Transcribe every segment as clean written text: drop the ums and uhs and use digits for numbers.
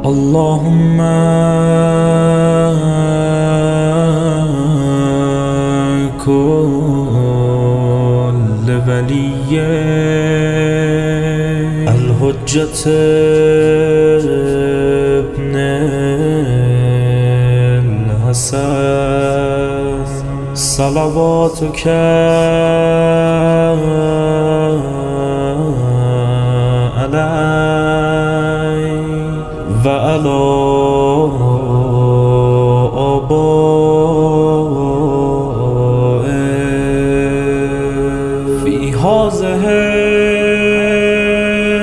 اللهم كن لولي الحجة ابن الحسن صلواتك عليه وعلى آبائه في هذه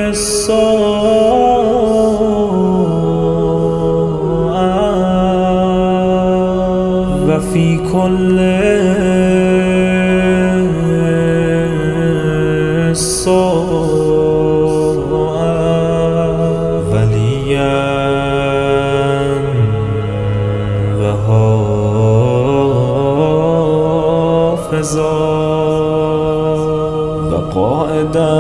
الساعة وفي كل وقائدا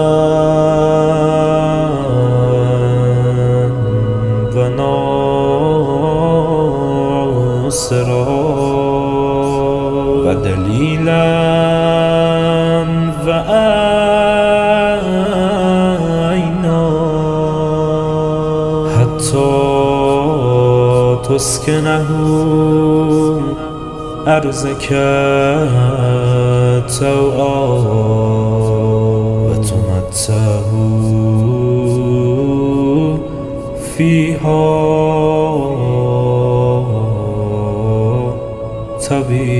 وناصرا ودليلا وعينا حتى تسكنه أرضك طوعا وتمتعه فيها طويلا.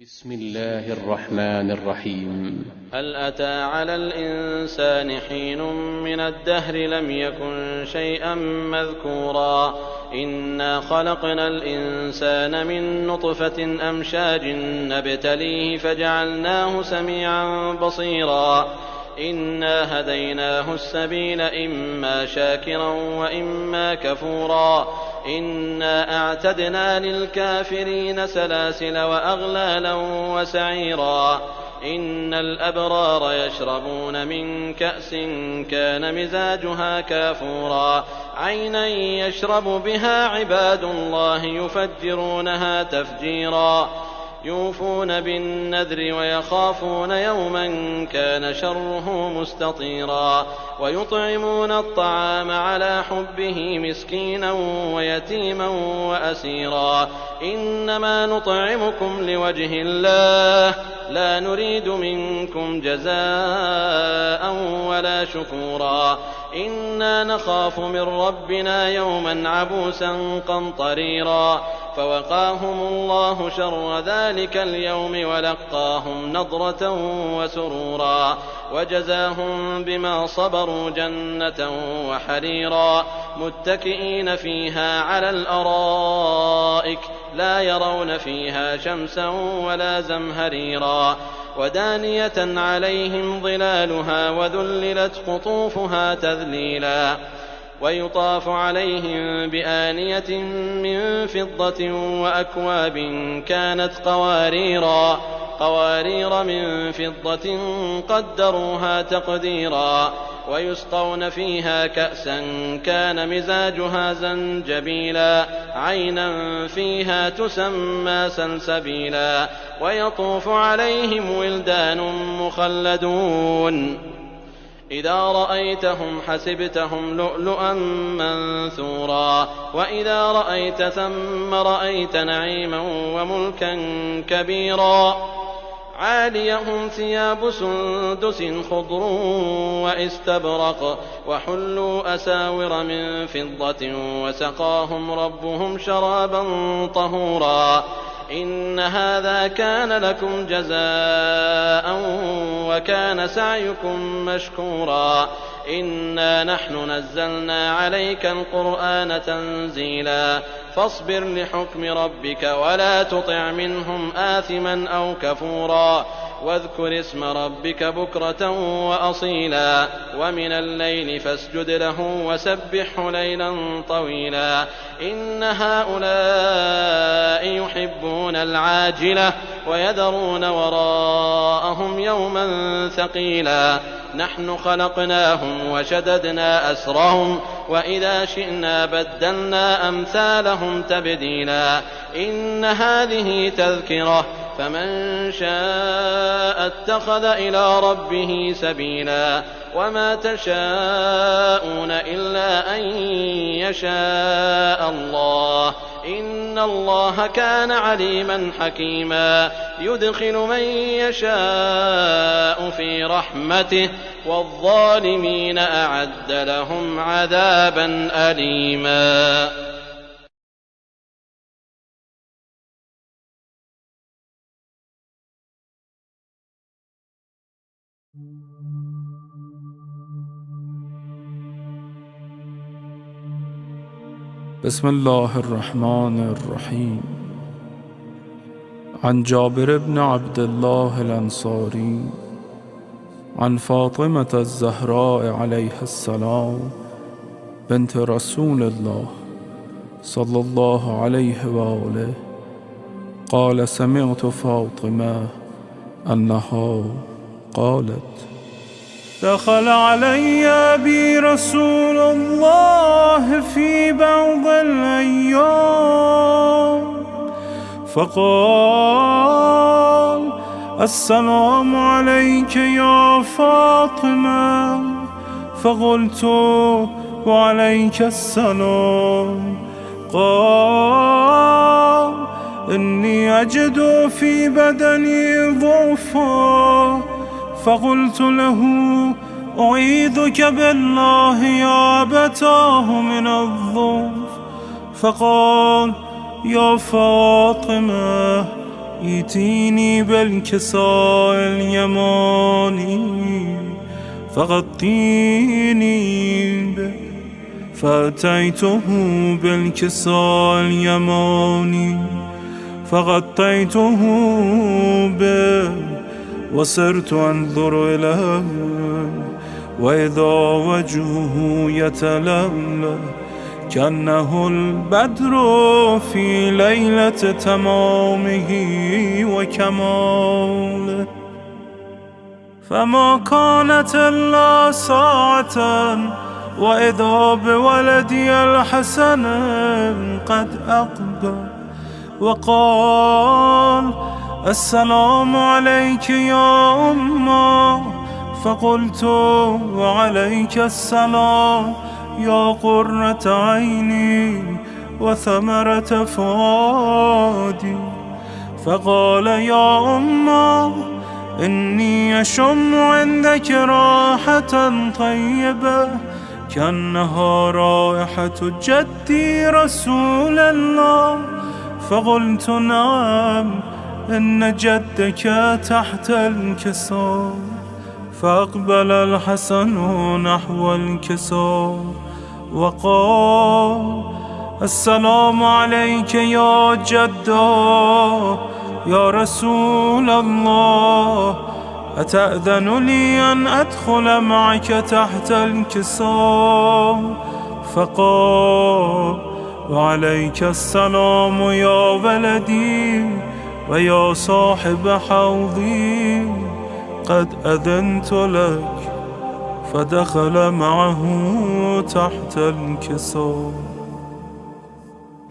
بسم الله الرحمن الرحيم. هل أتى على الإنسان حين من الدهر لم يكن شيئا مذكورا إنا خلقنا الإنسان من نطفة أمشاج نبتليه فجعلناه سميعا بصيرا إنا هديناه السبيل إما شاكرا وإما كفورا إنا أعتدنا للكافرين سلاسل وأغلالا وسعيرا إن الأبرار يشربون من كأس كان مزاجها كافورا عينا يشرب بها عباد الله يفجرونها تفجيرا يوفون بالنذر ويخافون يوما كان شره مستطيرا ويطعمون الطعام على حبه مسكينا ويتيما وأسيرا إنما نطعمكم لوجه الله لا نريد منكم جزاء ولا شكورا إنا نخاف من ربنا يوما عبوسا قمطريرا فوقاهم الله شر ذلك اليوم ولقاهم نضرة وسرورا وجزاهم بما صبروا جنة وحريرا متكئين فيها على الأرائك لا يرون فيها شمسا ولا زمهريرا ودانية عليهم ظلالها وذللت قطوفها تذليلا ويطاف عليهم بآنية من فضة وأكواب كانت قوارير من فضة قدروها تقديرا ويسقون فيها كأسا كان مزاجها زنجبيلا عينا فيها تسمى سلسبيلا ويطوف عليهم ولدان مخلدون إذا رأيتهم حسبتهم لؤلؤا منثورا وإذا رأيت ثم رأيت نعيما وملكا كبيرا عاليهم ثياب سندس خضر واستبرق وحلوا أساور من فضة وسقاهم ربهم شرابا طهورا إن هذا كان لكم جزاء وكان سعيكم مشكورا إنا نحن نزلنا عليك القرآن تنزيلا فاصبر لحكم ربك ولا تطع منهم آثما أو كفورا واذكر اسم ربك بكرة وأصيلا ومن الليل فاسجد له وسبحه ليلا طويلا إن هؤلاء يحبون العاجلة ويذرون وراءهم يوما ثقيلا نحن خلقناهم وشددنا أسرهم وإذا شئنا بدلنا أمثالهم تبديلا إن هذه تذكرة فمن شاء اتخذ إلى ربه سبيلا وما تشاءون إلا أن يشاء الله إن الله كان عليما حكيما يدخل من يشاء في رحمته والظالمين أعد لهم عذابا أليما. بسم الله الرحمن الرحيم. عن جابر بن عبد الله الأنصاري عن فاطمة الزهراء عليها السلام بنت رسول الله صلى الله عليه وآله قال سمعت فاطمة أنها قالت دخل علي أبي رسول الله في بعض الأيام فقال السلام عليك يا فاطمة فقلت وعليك السلام قال إني أجد في بدني ضعفا فقلت له أعيذك بالله يا أبتاه من الضعف فقال يا فاطمة ائتيني بالكساء اليماني فغطيني به فأتيته بالكساء اليماني فغطيته به وصرت أنظر إليه وإذا وجهه يتلألأ كأنه البدر في ليلة تمامه وكماله فما كانت إلا ساعة وإذا بولدي الحسن قد أقبل وقال السلام عليك يا أمه فقلت وعليك السلام يا قرة عيني وثمرة فؤادي فقال يا أمه إني أشم عندك راحة طيبة كأنها رائحة جدي رسول الله فقلت نعم إن جدك تحت الكساء فأقبل الحسن نحو الكساء وقال السلام عليك يا جدا يا رسول الله أتأذن لي أن أدخل معك تحت الكساء فقال وعليك السلام يا ولدي ويا صاحب حوضي قد أذنت لك فدخل معه تحت الكساء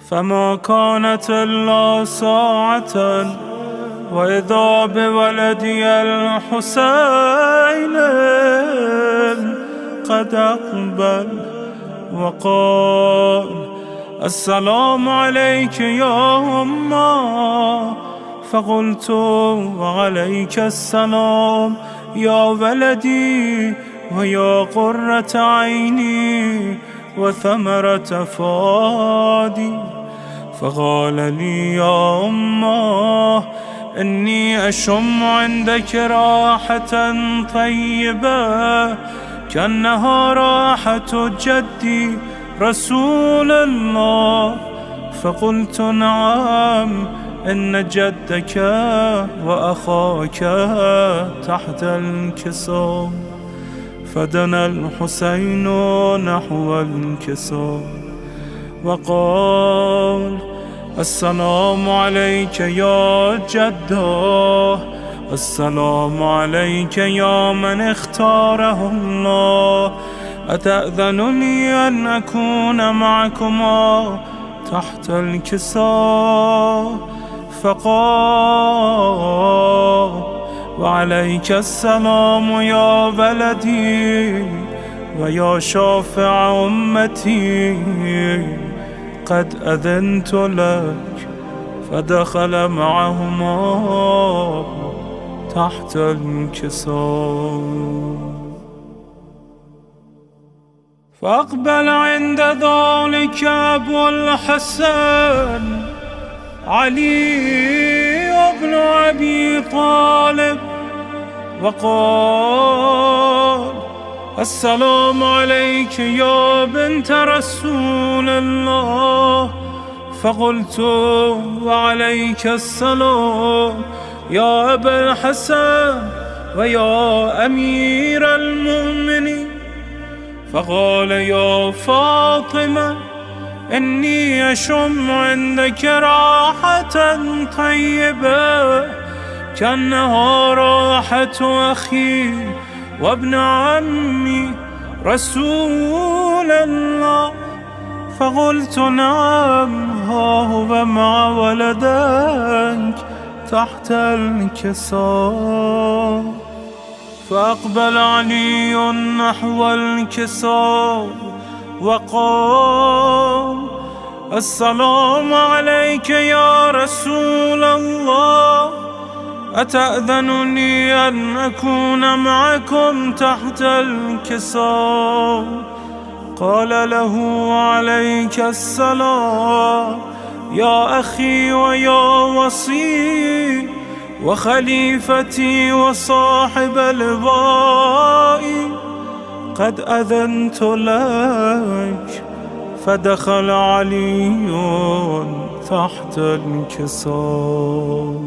فما كانت إلا ساعة وإذا بولدي الحسين قد أقبل وقال السلام عليك يا أمه فقلت وعليك السلام يا ولدي ويا قرة عيني وثمرة فؤادي فقال لي يا أمه إني أشم عندك راحة طيبة كأنها راحة جدي رسول الله فقلت نعم إن جدك وأخاك تحت الكساء. فدنا الحسين نحو الكساء وقال: السلام عليك يا جده، السلام عليك يا من اختاره الله، أتأذن لي أن أكون معكما تحت الكساء؟ فقال: وعليك السلام يا ولدي ويا شافع أمتي، قد أذنت لك. فدخل معهما تحت الكساء. فأقبل عند ذلك أبو الحسن علي بن أبي طالب وقال: السلام عليك يا بنت رسول الله. فقلت: وعليك السلام يا أبا الحسن ويا أمير المؤمنين. فقال: يا فاطمة، إني أشم عندك راحة طيبة كأنها راحة أخي وابن عمي رسول الله. فقلت: نعم، ها هو مع ولدك تحت الكساء. فأقبل علي نحو الكساء وقال: السلام عليك يا رسول الله، أتأذن لي أن أكون معكم تحت الكساء؟ قال له: عليك السلام يا أخي ويا وصي وخليفتي وصاحب لوائي، قد أذنت لك. فدخل علي تحت الكساء.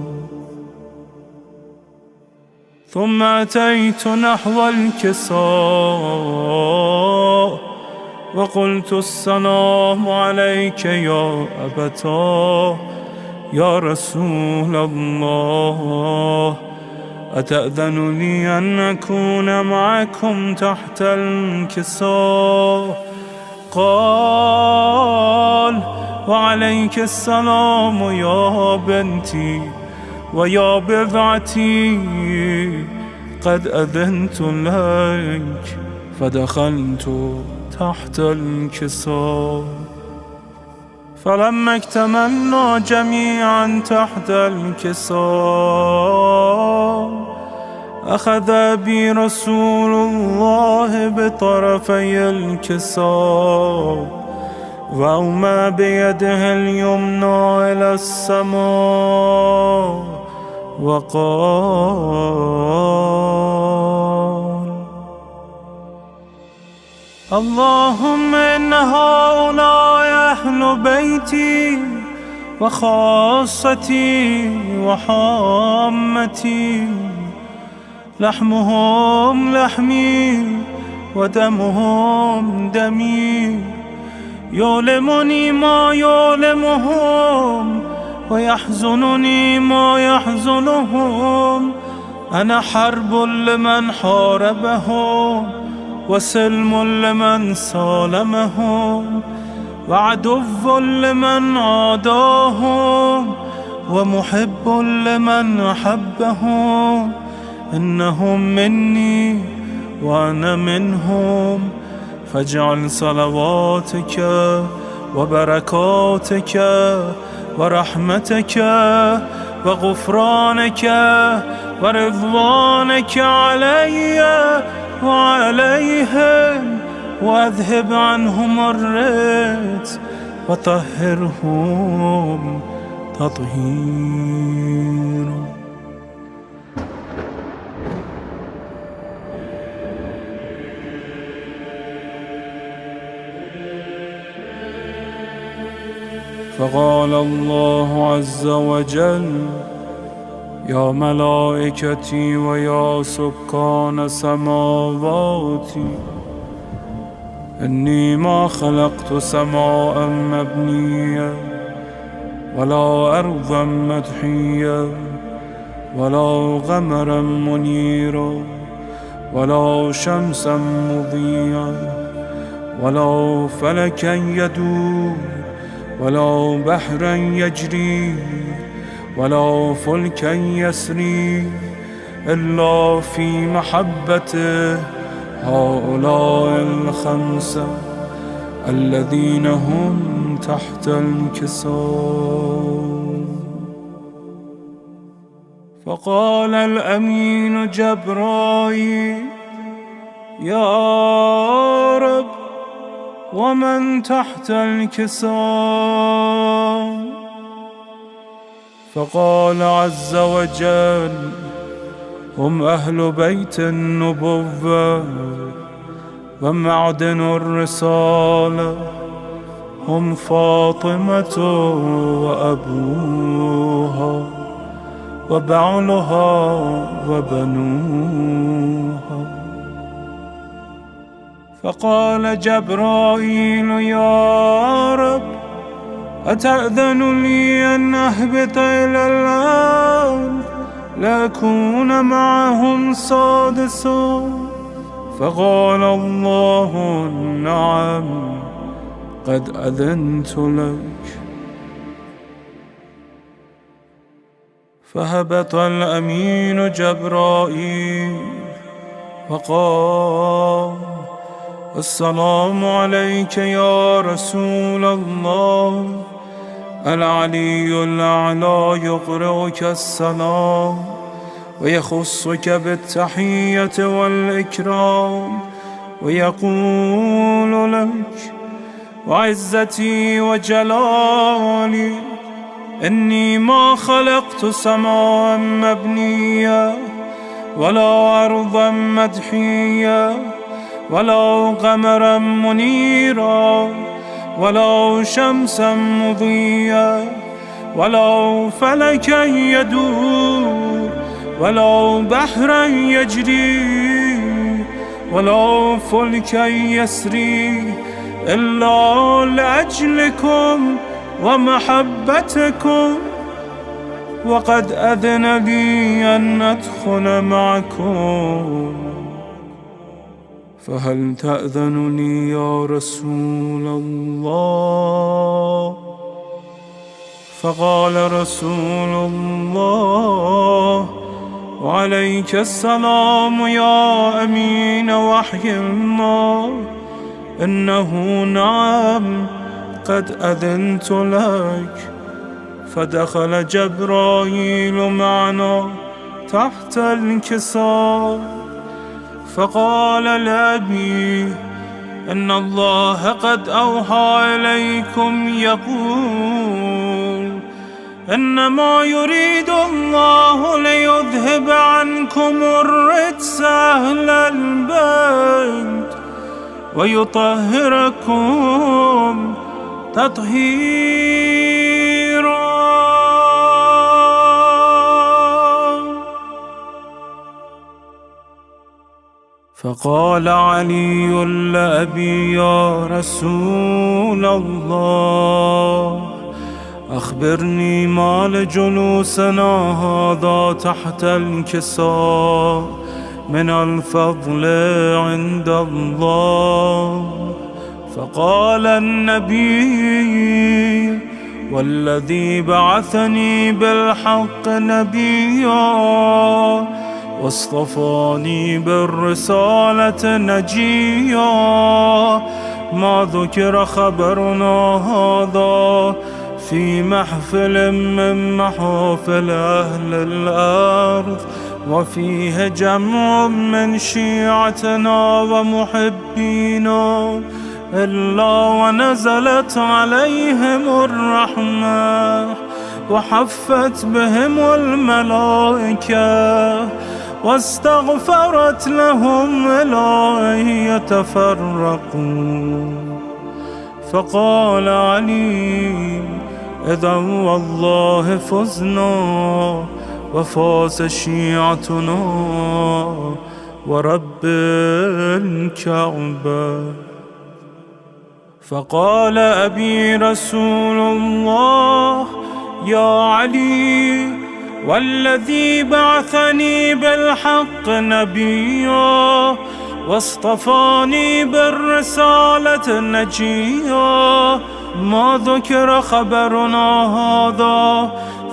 ثم أتيت نحو الكساء وقلت: السلام عليك يا أبتاه يا رسول الله، أتأذن لي أن أكون معكم تحت الكساء؟ قال: وعليك السلام يا بنتي ويا بضعتي، قد أذنت لك. فدخلت تحت الكساء. فلما اكتملنا جميعا تحت الكساء، أخذ بي رسول الله بطرفي الكساء وأومى بيده اليمنى إلى السماء وقال: اللهم إن هؤلاء أهل بيتي وخاصتي وحامتي، لحمهم لحمي ودمهم دمي، يؤلمني ما يؤلمهم ويحزنني ما يحزنهم. أنا حرب لمن حاربهم وسلم لمن سالمهم وعدو لمن عاداهم ومحب لمن أحبهم. إنهم مني وأنا منهم، فاجعل صلواتك وبركاتك ورحمتك وغفرانك ورضوانك علي وعليهم، واذهب عنهم الرجس وطهرهم تطهيرا. فقال الله عز وجل: يا ملائكتي ويا سكان سماواتي، إني ما خلقت سماء مبنية ولا أرضا مدحية ولا قمرا منيرا ولا شمسا مضيئا ولا فلكا يدور ولا بحرا يجري ولا فلكا يسري إلا في محبته هؤلاء الخمسة الذين هم تحت الكساء. فقال الأمين جبرائيل: يا رب، ومن تحت الكساء؟ فقال عز وجل: هم أهل بيت النبوة ومعدن الرسالة، هم فاطمة وأبوها وبعلها وبنوها. فقال جبرائيل: يا رب، أتأذن لي أن أهبط إلى الأرض لأكون معهم سادسا؟ فقال الله: نعم، قد أذنت لك. فهبط الأمين جبرائيل فقال: السلام عليك يا رسول الله. العلي الأعلى يقرئك السلام ويخصك بالتحية والإكرام ويقول لك: وعزتي وجلالي إني ما خلقت سماء مبنية ولا أرضا مدحية ولا قمرا منيرا ولا شمسا مضيئا ولا فلكا يدور ولا بحرا يجري ولا فلكا يسري إلا لأجلكم ومحبتكم، وقد أذن لي أن أدخل معكم، فهل تأذنني يا رسول الله؟ فقال رسول الله: وعليك السلام يا أمين وحي الله، إنه نعم، قد أذنت لك. فدخل جبرائيل معنا تحت الكساء، فقال لأبي: إن الله قد أوحى إليكم يقول: إنما يريد الله ليذهب عنكم الرجس أهل البيت ويطهركم تطهيرا. فقال علي لأبي: يا رسول الله، أخبرني ما لجلوسنا هذا تحت الكساء من الفضل عند الله. فقال النبي: والذي بعثني بالحق نبيا واصطفاني بالرسالة نجيا، ما ذكر خبرنا هذا في محفل من محافل أهل الأرض وفيه جمع من شيعتنا ومحبينا إلا ونزلت عليهم الرحمة وحفت بهم الملائكة واستغفرت لهم إلى أن يتفرقوا. فقال علي: إذا والله فزنا وفاز شيعتنا ورب الكعبة. فقال أبي رسول الله يا علي والذي بعثني بالحق نبيا واصطفاني بالرسالة نجيا، ما ذكر خبرنا هذا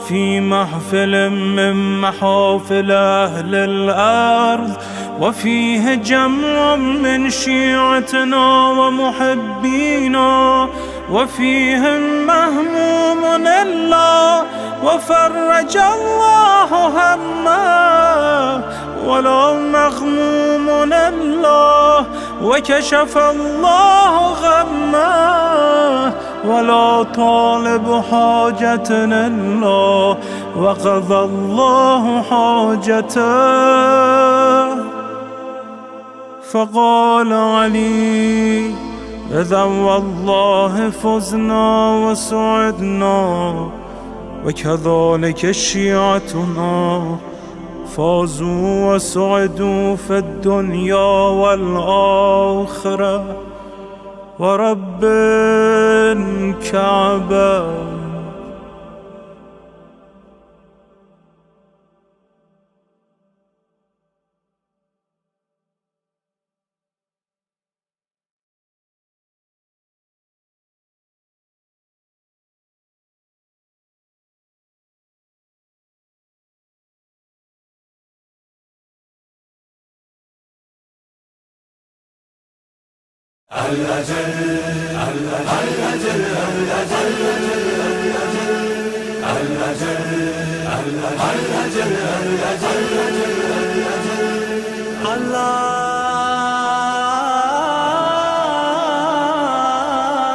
في محفل من محافل أهل الأرض وفيه جمع من شيعتنا ومحبينا وفيهم مهموم الله وفرج الله همه، ولا مغموم الله وكشف الله غمه، ولا طالب حاجة الله وقضى الله حاجته. فقال علي إذا والله فزنا وسعدنا وكذلك شيعتنا فازوا وسعدوا في الدنيا والآخرة ورب الكعبة.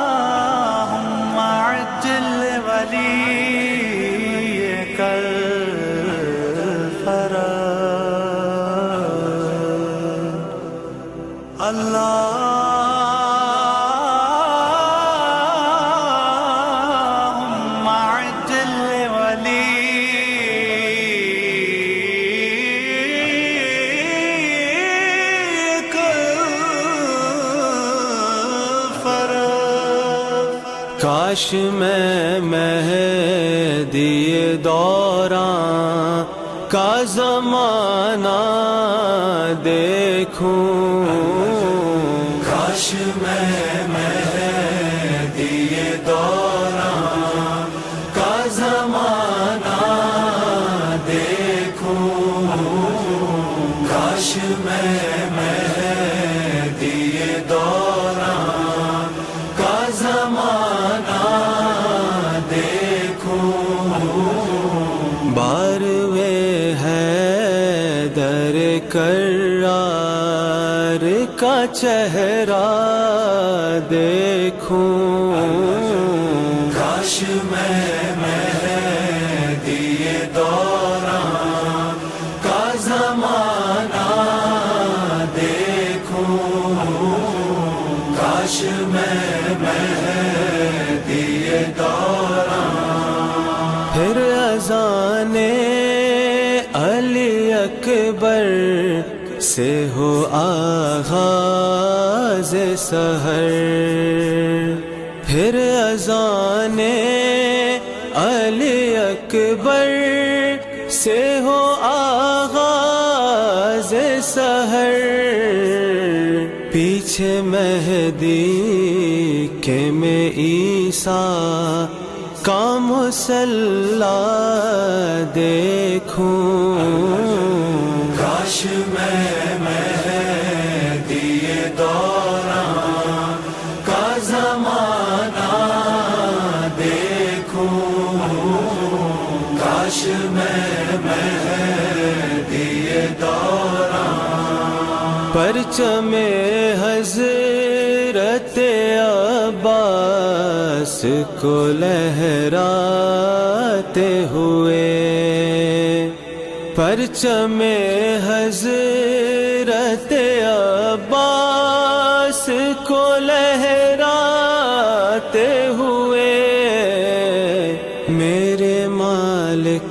اللهم عجل وليك الفرج. اللهم عجل وليك الفرج. کاش میں مہدی دوراں کا زمانہ دیکھوں، کاش میں مہدی دوراں کا زمانہ دیکھوں، کاش میں مہدی دوراں کا زمانہ دیکھوں، باروے حیدر کرار کا چہرہ دیکھوں، کاش میں مہدی دوراں کا زمانہ دیکھوں، کاش میں مہدی دوراں. پھر اذان علی اکبر سے ہو آغاز سحر، پھر اذان علی اکبر سے ہو آغاز سحر، پیچھے مہدی کے میں عیسیٰ کا مصلی دیکھوں، کاش میں مہدی دوراں کا زمانہ دیکھوں، کاش میں مہدی دوراں. پرچم حضرت عباس کو لہراتے ہوئے، پرچم حضرت عباس کو لہراتے ہوئے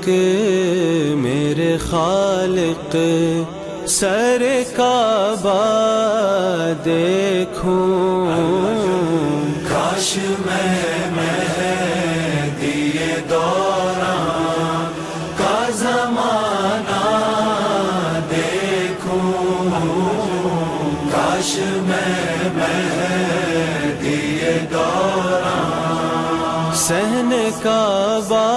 میرے خالق سر کعبہ دیکھوں، کاش میں مہدی دوران کا زمانہ دیکھوں، کاش میں مہدی دوران صحن کعبہ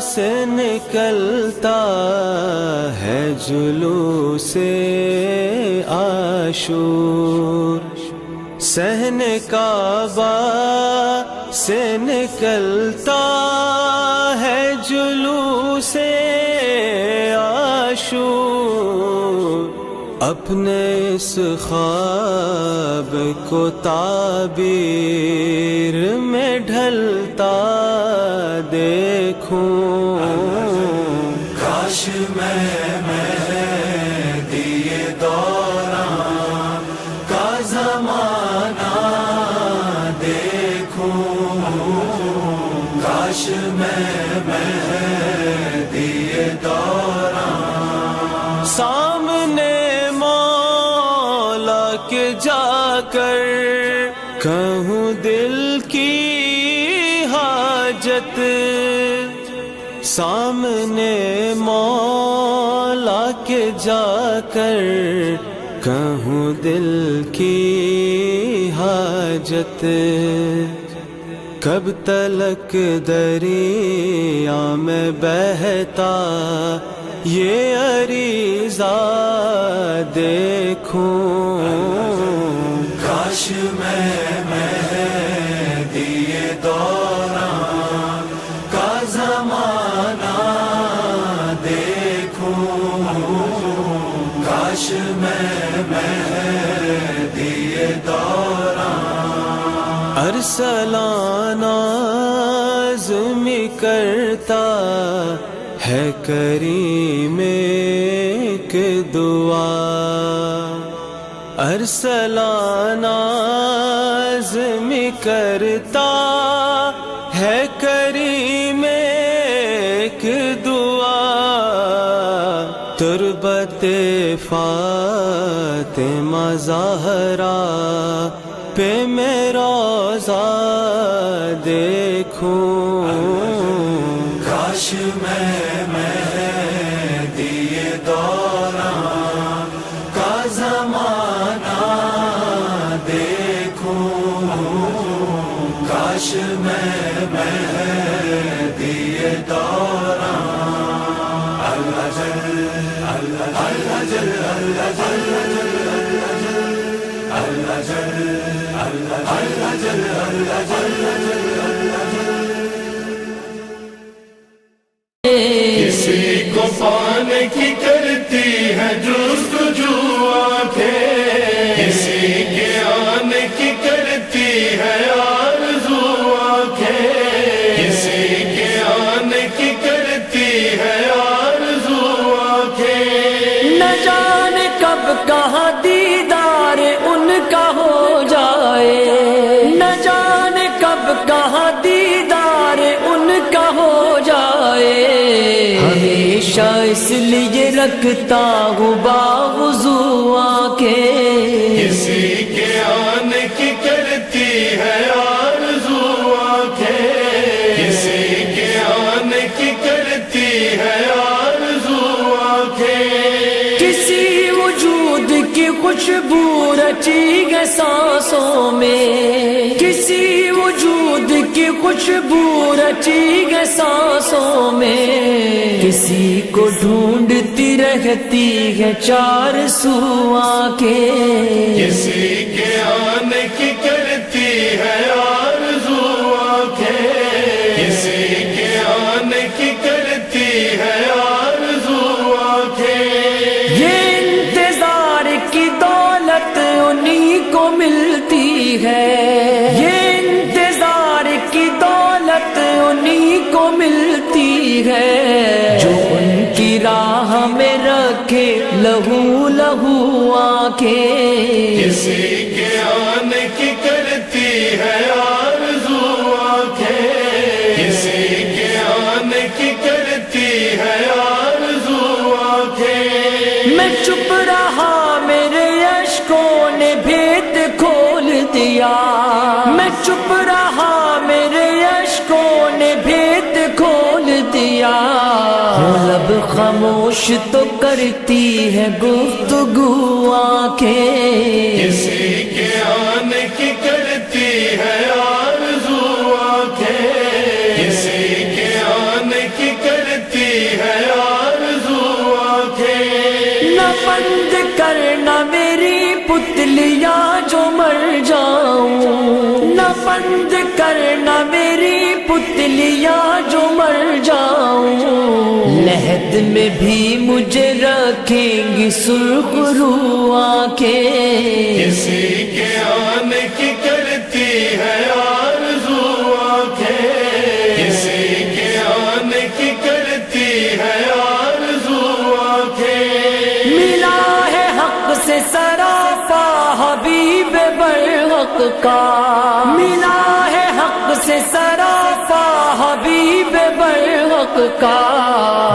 سے نکلتا ہے جلوس عاشور، صحن کعبہ سے نکلتا ہے جلوس عاشور، اپنے اس خواب کو تعبیر میں ڈھلتا دیکھوں، کاش میں مہدی دوران کا زمانہ دیکھوں، کاش میں مہدی دوران سامنے مولا کے جا کر کہوں دل کی حاجت، سامنے مولا کے جا کر کہوں دل کی حاجت، کب تلک دریا میں بہتا یہ عریضہ دیکھوں، کاش میں مہدی دوران کا زمانہ دیکھوں، کاش میں مہدی دوران ارسلان عزم کرتا ہے کریم ایک دعا، ارسلان عزم کرتا ہے کریم ایک دعا، تربت فاطمہ زہرا پہ میں روضہ دیکھوں، کاش میں مہدی دوران کا زمانہ دیکھوں، کاش میں مہدی دوران الحجر الحجر الحجر الحجر کسی کو پانے کی کرتی ہے جستجو آنکھیں، کسی کے آنے کی کرتی ہے آرزو آنکھیں، کسی کے آنے کی کرتی ہے آرزو آنکھیں، نہ جانے کب کہاں دیدار ان کا ہو جائے، نہ جانے کب کہاں دیدار ان کا ہو جائے، ہمیشہ اس لیے رکھتا ہوں باوضو آنکھیں، کسی کے آنے کی کرتی ہے آرزو آنکھیں، کسی کے آنے کی کرتی ہے آرزو آنکھیں، کسی وجود کی خوشبو رچی ہے سانسوں میں، کسی وجود کی خوشبو رچی ہے سانسوں میں، کسی کو ڈھونڈتی رہتی ہے چار سو آنکھیں، کسی کے آنے کی کرتی ہے آرزو آنکھیں، کسی کے آنے کی کرتی ہے آرزو آنکھیں، یہ انتظار کی دولت انہی کو ملتی ہے، یہ انتظار کی دولت انہی کو ملتی ہے، جو ان کی راہ میں رکھے لہو لہو آنکھیں، کسی کے آنے کی کرتی ہے آرزو آنکھیں، کسی کے آنے کی کرتی میں چپ رہا میرے اشکوں نے بھید کھول دیا، میں چپ رہا میرے اشکوں نے بھید کھول دیا، لب خاموش تو کرتی ہے گفتگو آنکھیں، کسی کے آنے کی کرتی ہے آرزو آنکھیں، کسی کے آنے کی کرتی ہے آرزو آنکھیں، نہ بند کرنا میری پتلیاں جو مر جاؤں، نہ بند کرنا میری پتلیاں جو مر جاؤں، لحد میں بھی مجھے رکھیں گی سرخ رو آنکھیں، کسی کے آنے کی کرتی ہے آرزو آنکھیں، کسی کے آنے کی کرتی ہے آرزو آنکھیں، ملا ہے حق سے سراپا حبیب برحق کا، ملا ہے حق سے سراپا حبیب برحق کا،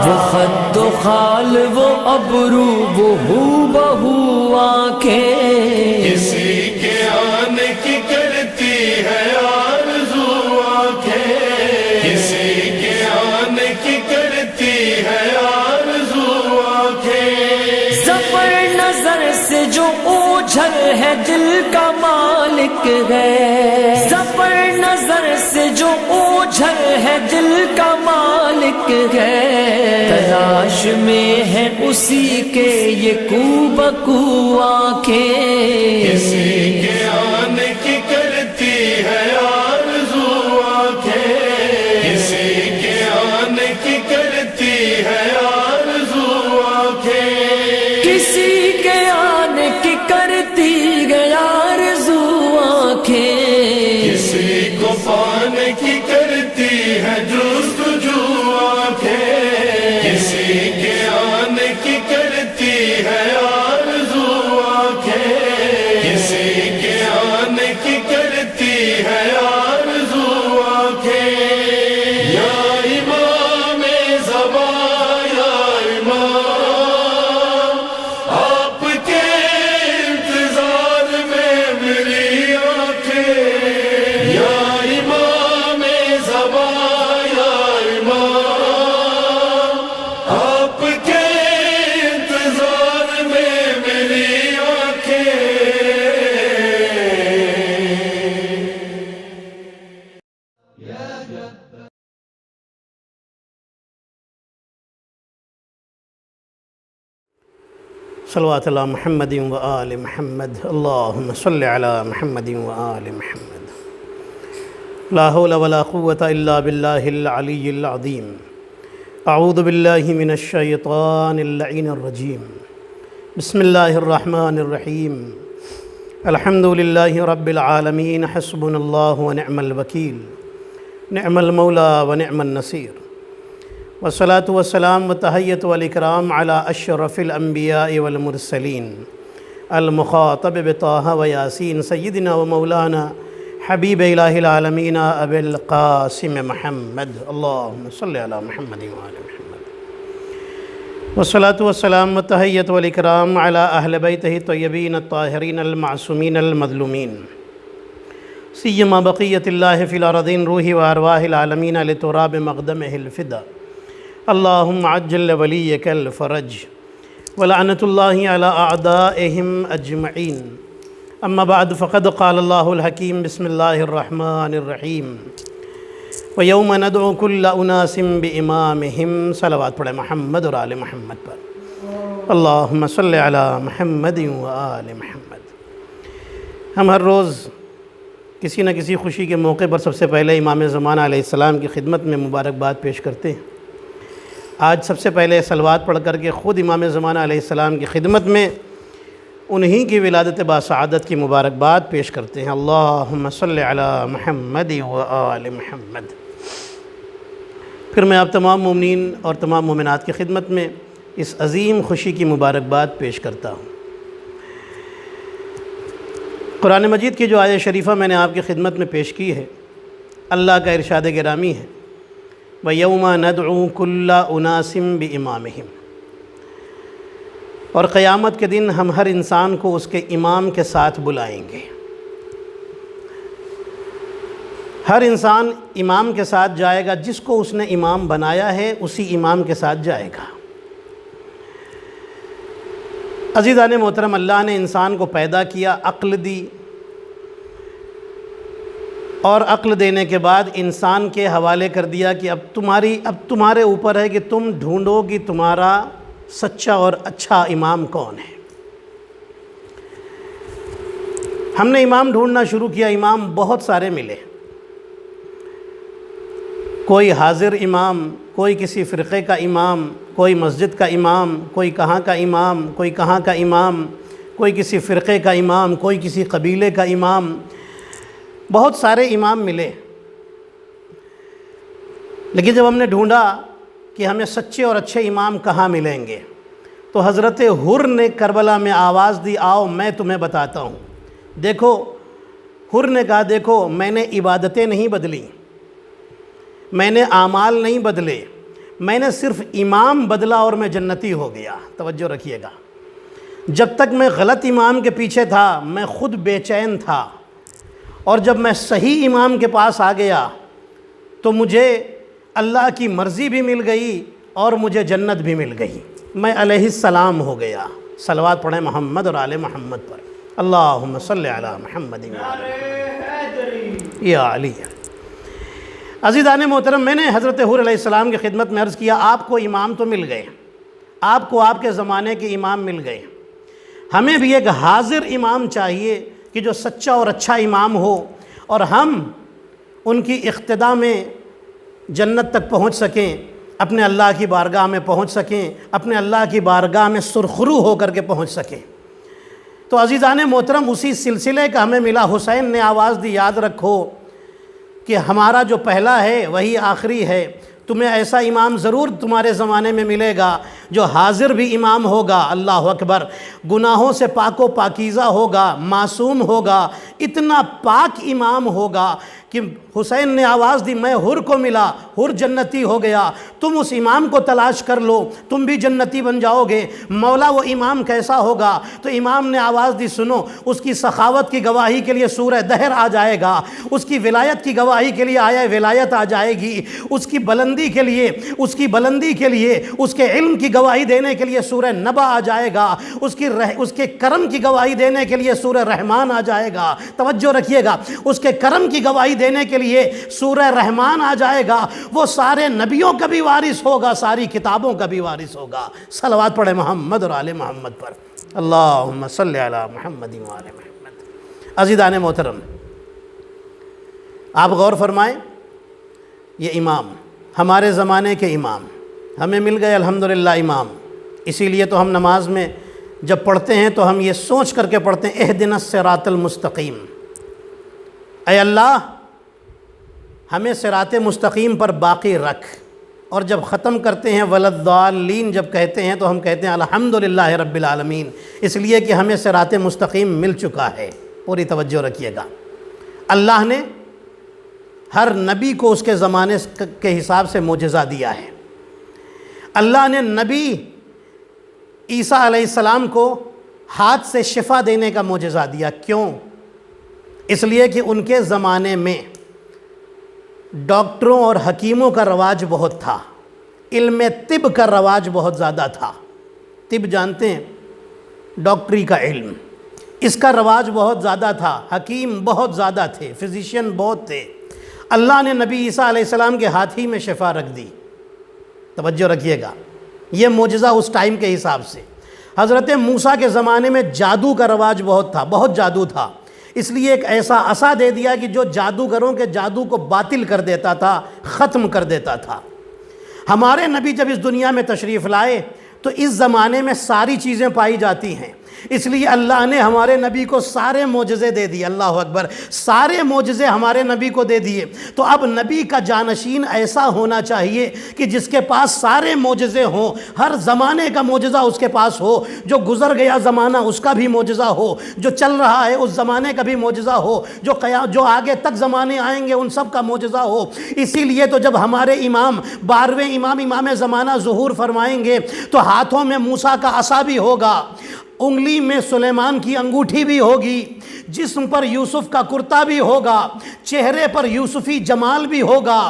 وہ خد و خال وہ ابرو وہ ہو بہو آنکھیں، کسی کے آنے کی کرتی ہے آرزو آنکھیں، کسی کے آنے کی کرتی ہے آرزو آنکھیں، زفر نظر سے جو اوجھل ہے دل کا مالک ہے، زفر نظر سے جو اوجھل ہے دل کا مالک ہے، تلاش میں ہے اسی کے یہ کو بکو آنکھیں، کسی کے آنے کی کرتی ہے آرزو آنکھیں، کسی کے آنے کی کرتی ہے آرزو آنکھیں، کسی کے آنے کی کرتی گیا آرزو آنکھیں، کسی کو پانے کی کرتی ہے جستجو آنکھیں، کسی کے آنے کی کرتی ہے آرزو آنکھیں، کسی کے آنے کی کرتی ہے آرزو آنکھیں، یا امام زبان یا امام، آپ کے انتظار میں میری آنکھیں، یا امام زبان یا امام، آپ کے انتظار میں میری آنکھیں۔ صلوات علی محمد و آل محمد، اللہم صلی علی محمد و آل محمد، لا حول ولا قوة الا باللہ العلی العظیم، اعوذ باللہ من الشیطان اللعین الرجیم، بسم اللہ الرحمن الرحیم، الحمد للہ رب العالمین، حسبنا اللہ ونعم الوکیل، نعم المولا ونعم النصیر، والصلاة والسلام والتحیۃ والاکرام علی اشرف الانبیاء والمرسلین، المخاطب بطہ و یاسین، سیدنا و مولانا حبیب الہ العالمین ابی القاسم محمد، اللہم صلی علی محمد و آل محمد، والصلاة والسلام والتحیۃ والاکرام علی اہل بیتہ الطیبین الطاہرین المعصومین المظلومین، سیما بقیت اللہ فی الارضین روح و ارواح العالمین لتراب مقدمہ الفدا، اللہم عجل ولیک الفرج، ولعنت اللہ علی اعدائہم اجمعین، اما بعد فقد قال اللہ الحکیم، بسم اللہ الرحمن الرحیم، وَيَوْمَ نَدْعُو كُلَّ أُنَاسٍ بِإِمَامِهِمْ، صلوات پڑھیں محمد اور آل محمد پر، اللہم صلی علی محمد و آل محمد۔ ہم ہر روز کسی نہ کسی خوشی کے موقع پر سب سے پہلے امام زمانہ علیہ السلام کی خدمت میں مبارکباد پیش کرتے ہیں۔ آج سب سے پہلے صلوات پڑھ کر کے خود امام زمانہ علیہ السلام کی خدمت میں انہی کی ولادت باسعادت کی مبارکباد پیش کرتے ہیں، اللہم صلی علی محمد و آل محمد۔ پھر میں آپ تمام مومنین اور تمام مومنات کی خدمت میں اس عظیم خوشی کی مبارکباد پیش کرتا ہوں۔ قرآن مجید کی جو آیت شریفہ میں نے آپ کی خدمت میں پیش کی ہے، اللہ کا ارشاد گرامی ہے، وَيَوْمَ نَدْعُو كُلَّ أُنَاسٍ بِإِمَامِهِمْ۔ اور قیامت کے دن ہم ہر انسان کو اس کے امام کے ساتھ بلائیں گے۔ ہر انسان امام کے ساتھ جائے گا، جس کو اس نے امام بنایا ہے اسی امام کے ساتھ جائے گا۔ عزیزان محترم، اللہ نے انسان کو پیدا کیا، عقل دی، اور عقل دینے کے بعد انسان کے حوالے کر دیا کہ اب تمہارے اوپر ہے کہ تم ڈھونڈو کہ تمہارا سچا اور اچھا امام کون ہے۔ ہم نے امام ڈھونڈنا شروع کیا، امام بہت سارے ملے، کوئی حاضر امام، کوئی کسی فرقے کا امام، کوئی مسجد کا امام، کوئی کہاں کا امام، کوئی کہاں کا امام، کوئی کسی فرقے کا امام، کوئی کسی قبیلے کا امام، بہت سارے امام ملے۔ لیکن جب ہم نے ڈھونڈا کہ ہمیں سچے اور اچھے امام کہاں ملیں گے، تو حضرت حر نے کربلا میں آواز دی، آؤ میں تمہیں بتاتا ہوں۔ دیکھو، حر نے کہا، دیکھو میں نے عبادتیں نہیں بدلی، میں نے اعمال نہیں بدلے، میں نے صرف امام بدلا اور میں جنتی ہو گیا۔ توجہ رکھیے گا، جب تک میں غلط امام کے پیچھے تھا میں خود بے چین تھا، اور جب میں صحیح امام کے پاس آ گیا تو مجھے اللہ کی مرضی بھی مل گئی اور مجھے جنت بھی مل گئی، میں علیہ السلام ہو گیا۔ صلوات پڑھیں محمد اور آل محمد پر، اللہم صلی علی محمد یا علی۔ عزیزان محترم، میں نے حضرت حر علیہ السلام کی خدمت میں عرض کیا، آپ کو امام تو مل گئے، آپ کو آپ کے زمانے کے امام مل گئے، ہمیں بھی ایک حاضر امام چاہیے کہ جو سچا اور اچھا امام ہو، اور ہم ان کی اقتداء میں جنت تک پہنچ سکیں، اپنے اللہ کی بارگاہ میں پہنچ سکیں، اپنے اللہ کی بارگاہ میں سرخرو ہو کر کے پہنچ سکیں۔ تو عزیزان محترم، اسی سلسلے کا ہمیں ملا۔ حسین نے آواز دی، یاد رکھو کہ ہمارا جو پہلا ہے وہی آخری ہے، تمہیں ایسا امام ضرور تمہارے زمانے میں ملے گا جو حاضر بھی امام ہوگا، اللہ اکبر، گناہوں سے پاک و پاکیزہ ہوگا، معصوم ہوگا، اتنا پاک امام ہوگا کہ حسین نے آواز دی، میں حر کو ملا، حر جنتی ہو گیا، تم اس امام کو تلاش کر لو، تم بھی جنتی بن جاؤ گے۔ مولا وہ امام کیسا ہوگا؟ تو امام نے آواز دی، سنو، اس کی سخاوت کی گواہی کے لیے سورہ دہر آ جائے گا، اس کی ولایت کی گواہی کے لیے آیا ولایت آ جائے گی، اس کی بلندی کے لیے اس کے علم کی گواہی دینے کے لیے سورہ نبا آ جائے گا، اس کے کرم کی گواہی دینے کے لیے سورہ رحمان آ جائے گا۔ توجہ رکھیے گا، اس کے کرم کی گواہی دینے کے لیے سورہ رحمان آ جائے گا۔ وہ سارے نبیوں کا بھی وارث ہوگا، ساری کتابوں کا بھی وارث ہوگا۔ صلوات پڑھے محمد اور آل محمد پر، اللہم صلی علی محمد و آل محمد۔ عزیزان محترم، آپ غور فرمائیں، یہ امام ہمارے زمانے کے امام ہمیں مل گئے، الحمدللہ امام۔ اسی لیے تو ہم نماز میں جب پڑھتے ہیں تو ہم یہ سوچ کر کے پڑھتے ہیں، اہدنا الصراط المستقیم، اے اللہ ہمیں صراط مستقیم پر باقی رکھ۔ اور جب ختم کرتے ہیں ولضالین جب کہتے ہیں تو ہم کہتے ہیں الحمدللہ رب العالمین، اس لیے کہ ہمیں صراط مستقیم مل چکا ہے۔ پوری توجہ رکھیے گا، اللہ نے ہر نبی کو اس کے زمانے کے حساب سے معجزہ دیا ہے۔ اللہ نے نبی عیسیٰ علیہ السلام کو ہاتھ سے شفا دینے کا معجزہ دیا۔ کیوں؟ اس لیے کہ ان کے زمانے میں ڈاکٹروں اور حکیموں کا رواج بہت تھا، علم طب کا رواج بہت زیادہ تھا۔ طب جانتے ہیں، ڈاکٹری کا علم، اس کا رواج بہت زیادہ تھا، حکیم بہت زیادہ تھے، فزیشین بہت تھے۔ اللہ نے نبی عیسیٰ علیہ السلام کے ہاتھ ہی میں شفا رکھ دی۔ توجہ رکھیے گا، یہ معجزہ اس ٹائم کے حساب سے۔ حضرت موسیٰ کے زمانے میں جادو کا رواج بہت تھا، بہت جادو تھا، اس لیے ایک ایسا عصا دے دیا کہ جو جادوگروں کے جادو کو باطل کر دیتا تھا، ختم کر دیتا تھا۔ ہمارے نبی جب اس دنیا میں تشریف لائے تو اس زمانے میں ساری چیزیں پائی جاتی ہیں، اس لیے اللہ نے ہمارے نبی کو سارے معجزے دے دیے، اللہ اکبر، سارے معجزے ہمارے نبی کو دے دیے۔ تو اب نبی کا جانشین ایسا ہونا چاہیے کہ جس کے پاس سارے معجزے ہوں، ہر زمانے کا معجزہ اس کے پاس ہو، جو گزر گیا زمانہ اس کا بھی معجزہ ہو، جو چل رہا ہے اس زمانے کا بھی معجزہ ہو، جو آگے تک زمانے آئیں گے ان سب کا معجزہ ہو۔ اسی لیے تو جب ہمارے امام 12ویں امام زمانہ ظہور فرمائیں گے تو ہاتھوں میں موسیٰ کا عصا بھی ہوگا، انگلی میں سلیمان کی انگوٹھی بھی ہوگی، جسم پر یوسف کا کرتا بھی ہوگا، چہرے پر یوسفی جمال بھی ہوگا،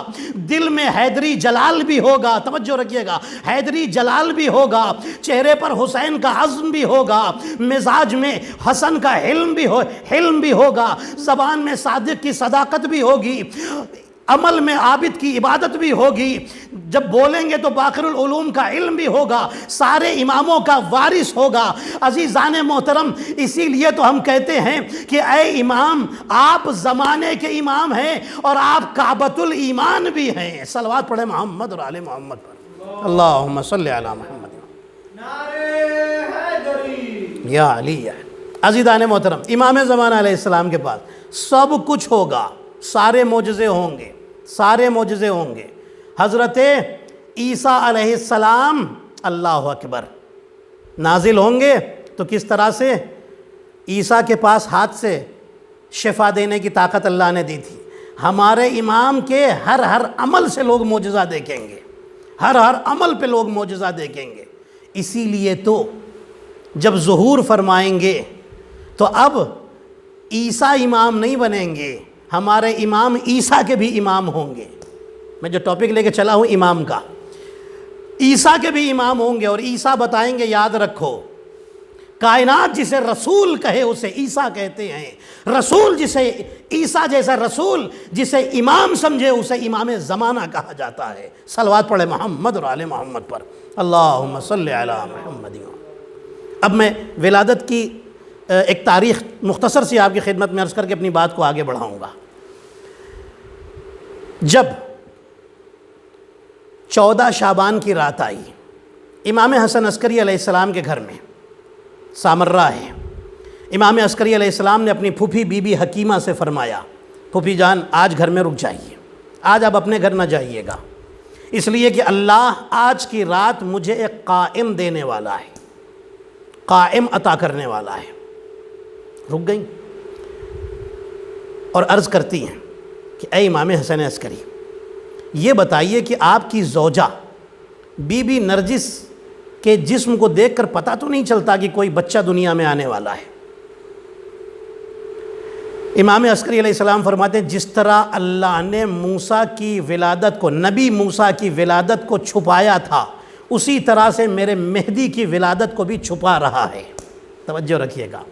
دل میں حیدری جلال بھی ہوگا، توجہ رکھیے گا، حیدری جلال بھی ہوگا، چہرے پر حسین کا عزم بھی ہوگا، مزاج میں حسن کا حلم بھی ہوگا، زبان میں صادق کی صداقت بھی ہوگی، عمل میں عابد کی عبادت بھی ہوگی، جب بولیں گے تو باقر العلوم کا علم بھی ہوگا، سارے اماموں کا وارث ہوگا۔ عزیزان محترم، اسی لیے تو ہم کہتے ہیں کہ اے امام، آپ زمانے کے امام ہیں اور آپ کعبۃ الایمان بھی ہیں۔ صلوات پڑھیں محمد اور آل محمد پر، اللہم صلی علی محمد یا علی۔ عزیزان محترم، امام زمانہ علیہ السلام کے پاس سب کچھ ہوگا، سارے معجزے ہوں گے، سارے معجزے ہوں گے۔ حضرت عیسیٰ علیہ السلام اللہ اکبر نازل ہوں گے تو کس طرح سے؟ عیسیٰ کے پاس ہاتھ سے شفا دینے کی طاقت اللہ نے دی تھی، ہمارے امام کے ہر عمل سے لوگ معجزہ دیکھیں گے، ہر عمل پہ لوگ معجزہ دیکھیں گے۔ اسی لیے تو جب ظہور فرمائیں گے تو اب عیسیٰ امام نہیں بنیں گے، ہمارے امام عیسیٰ کے بھی امام ہوں گے۔ میں جو ٹاپک لے کے چلا ہوں امام کا، عیسیٰ کے بھی امام ہوں گے، اور عیسیٰ بتائیں گے یاد رکھو، کائنات جسے رسول کہے اسے عیسیٰ کہتے ہیں، رسول جسے عیسیٰ جیسا رسول جسے امام سمجھے اسے امام زمانہ کہا جاتا ہے۔ صلوات پڑھے محمد اور آل محمد پر، اللہم صلی علی محمد۔ اب میں ولادت کی ایک تاریخ مختصر سی آپ کی خدمت میں عرض کر کے اپنی بات کو آگے بڑھاؤں گا۔ جب 14 شعبان کی رات آئی، امام حسن عسکری علیہ السلام کے گھر میں سامرہ ہے، امام عسکری علیہ السلام نے اپنی پھوپھی بی بی حکیمہ سے فرمایا، پھوپھی جان آج گھر میں رک جائیے، آج آپ اپنے گھر نہ جائیے گا، اس لیے کہ اللہ آج کی رات مجھے ایک قائم دینے والا ہے، قائم عطا کرنے والا ہے۔ رک گئیں اور عرض کرتی ہیں کہ اے امام حسن عسکری، یہ بتائیے کہ آپ کی زوجہ بی بی نرجس کے جسم کو دیکھ کر پتہ تو نہیں چلتا کہ کوئی بچہ دنیا میں آنے والا ہے؟ امام عسکری علیہ السلام فرماتے ہیں جس طرح اللہ نے موسیٰ کی ولادت کو، نبی موسیٰ کی ولادت کو چھپایا تھا، اسی طرح سے میرے مہدی کی ولادت کو بھی چھپا رہا ہے۔ توجہ رکھیے گا۔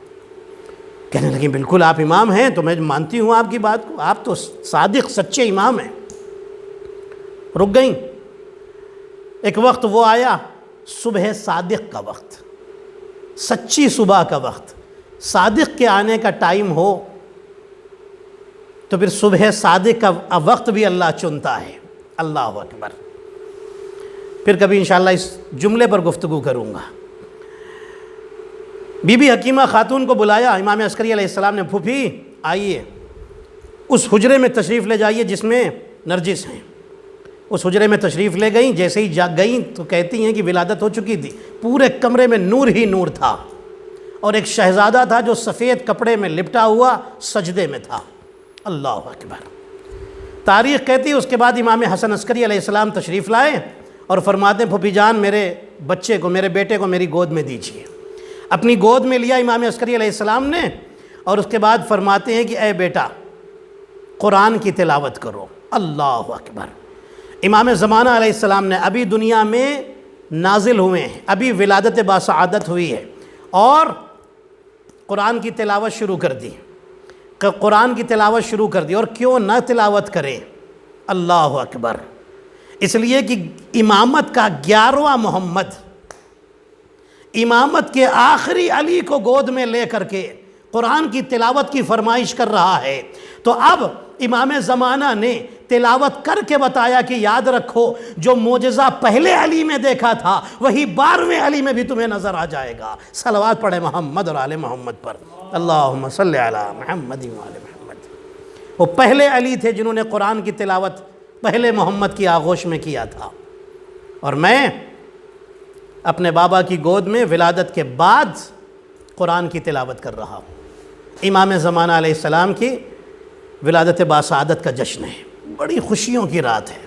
کہنے لگیں بالکل آپ امام ہیں تو میں مانتی ہوں آپ کی بات کو، آپ تو صادق سچے امام ہیں۔ رک گئیں۔ ایک وقت وہ آیا، صبح صادق کا وقت، سچی صبح کا وقت، صادق کے آنے کا ٹائم ہو تو پھر صبح صادق کا وقت بھی اللہ چنتا ہے۔ اللہ اکبر۔ پھر کبھی انشاءاللہ اس جملے پر گفتگو کروں گا۔ بی بی حکیمہ خاتون کو بلایا امام عسکری علیہ السلام نے، پھوپھی آئیے اس حجرے میں تشریف لے جائیے جس میں نرجس ہیں۔ اس حجرے میں تشریف لے گئیں، جیسے ہی گئیں تو کہتی ہیں کہ ولادت ہو چکی تھی، پورے کمرے میں نور ہی نور تھا، اور ایک شہزادہ تھا جو سفید کپڑے میں لپٹا ہوا سجدے میں تھا۔ اللہ اکبر۔ تاریخ کہتی ہے اس کے بعد امام حسن عسکری علیہ السلام تشریف لائے اور فرماتے ہیں پھوپھی جان میرے بچے کو، میرے بیٹے کو میری گود میں دیجیے۔ اپنی گود میں لیا امام عسکری علیہ السلام نے، اور اس کے بعد فرماتے ہیں کہ اے بیٹا قرآن کی تلاوت کرو۔ اللہ اکبر۔ امام زمانہ علیہ السلام نے ابھی دنیا میں نازل ہوئے ہیں، ابھی ولادت باسعادت ہوئی ہے، اور قرآن کی تلاوت شروع کر دی، قرآن کی تلاوت شروع کر دی، اور کیوں نہ تلاوت کریں؟ اللہ اکبر۔ اس لیے کہ امامت کا 11واں محمد، امامت کے آخری علی کو گود میں لے کر کے قرآن کی تلاوت کی فرمائش کر رہا ہے، تو اب امام زمانہ نے تلاوت کر کے بتایا کہ یاد رکھو جو معجزہ پہلے علی میں دیکھا تھا وہی 12ویں علی میں بھی تمہیں نظر آ جائے گا۔ صلوات پڑھے محمد اور آل محمد پر، اللہم صلی علی محمد و آل محمد۔ وہ پہلے علی تھے جنہوں نے قرآن کی تلاوت پہلے محمد کی آغوش میں کیا تھا، اور میں اپنے بابا کی گود میں ولادت کے بعد قرآن کی تلاوت کر رہا ہوں۔ امام زمانہ علیہ السلام کی ولادت باسعادت کا جشن ہے، بڑی خوشیوں کی رات ہے،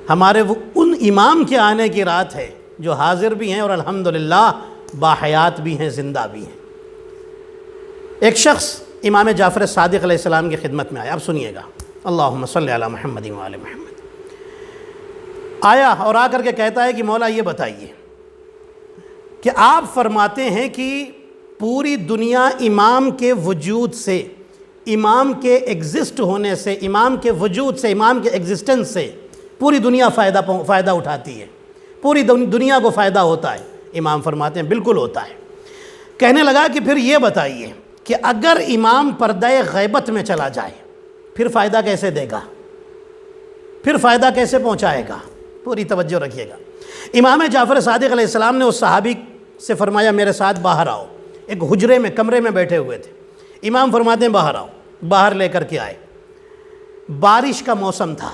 ہمارے وہ ان امام کے آنے کی رات ہے جو حاضر بھی ہیں اور الحمدللہ باحیات بھی ہیں، زندہ بھی ہیں۔ ایک شخص امام جعفر صادق علیہ السلام کی خدمت میں آیا، اب سنیے گا، اللہم صلی علی محمد و آل محمد۔ آیا اور آ کر کے کہتا ہے کہ مولا یہ بتائیے کہ آپ فرماتے ہیں کہ پوری دنیا امام کے وجود سے، امام کے ایگزسٹ ہونے سے، امام کے وجود سے، امام کے ایگزسٹنس سے پوری دنیا فائدہ اٹھاتی ہے، پوری دنیا کو فائدہ ہوتا ہے۔ امام فرماتے ہیں بالکل ہوتا ہے۔ کہنے لگا کہ پھر یہ بتائیے کہ اگر امام پردہ غیبت میں چلا جائے پھر فائدہ کیسے دے گا، پھر فائدہ کیسے پہنچائے گا؟ پوری توجہ رکھیے گا۔ امام جعفر صادق علیہ السلام نے اس صحابی سے فرمایا میرے ساتھ باہر آؤ۔ ایک حجرے میں، کمرے میں بیٹھے ہوئے تھے۔ امام فرماتے ہیں باہر آؤ، باہر لے کر کے آئے۔ بارش کا موسم تھا۔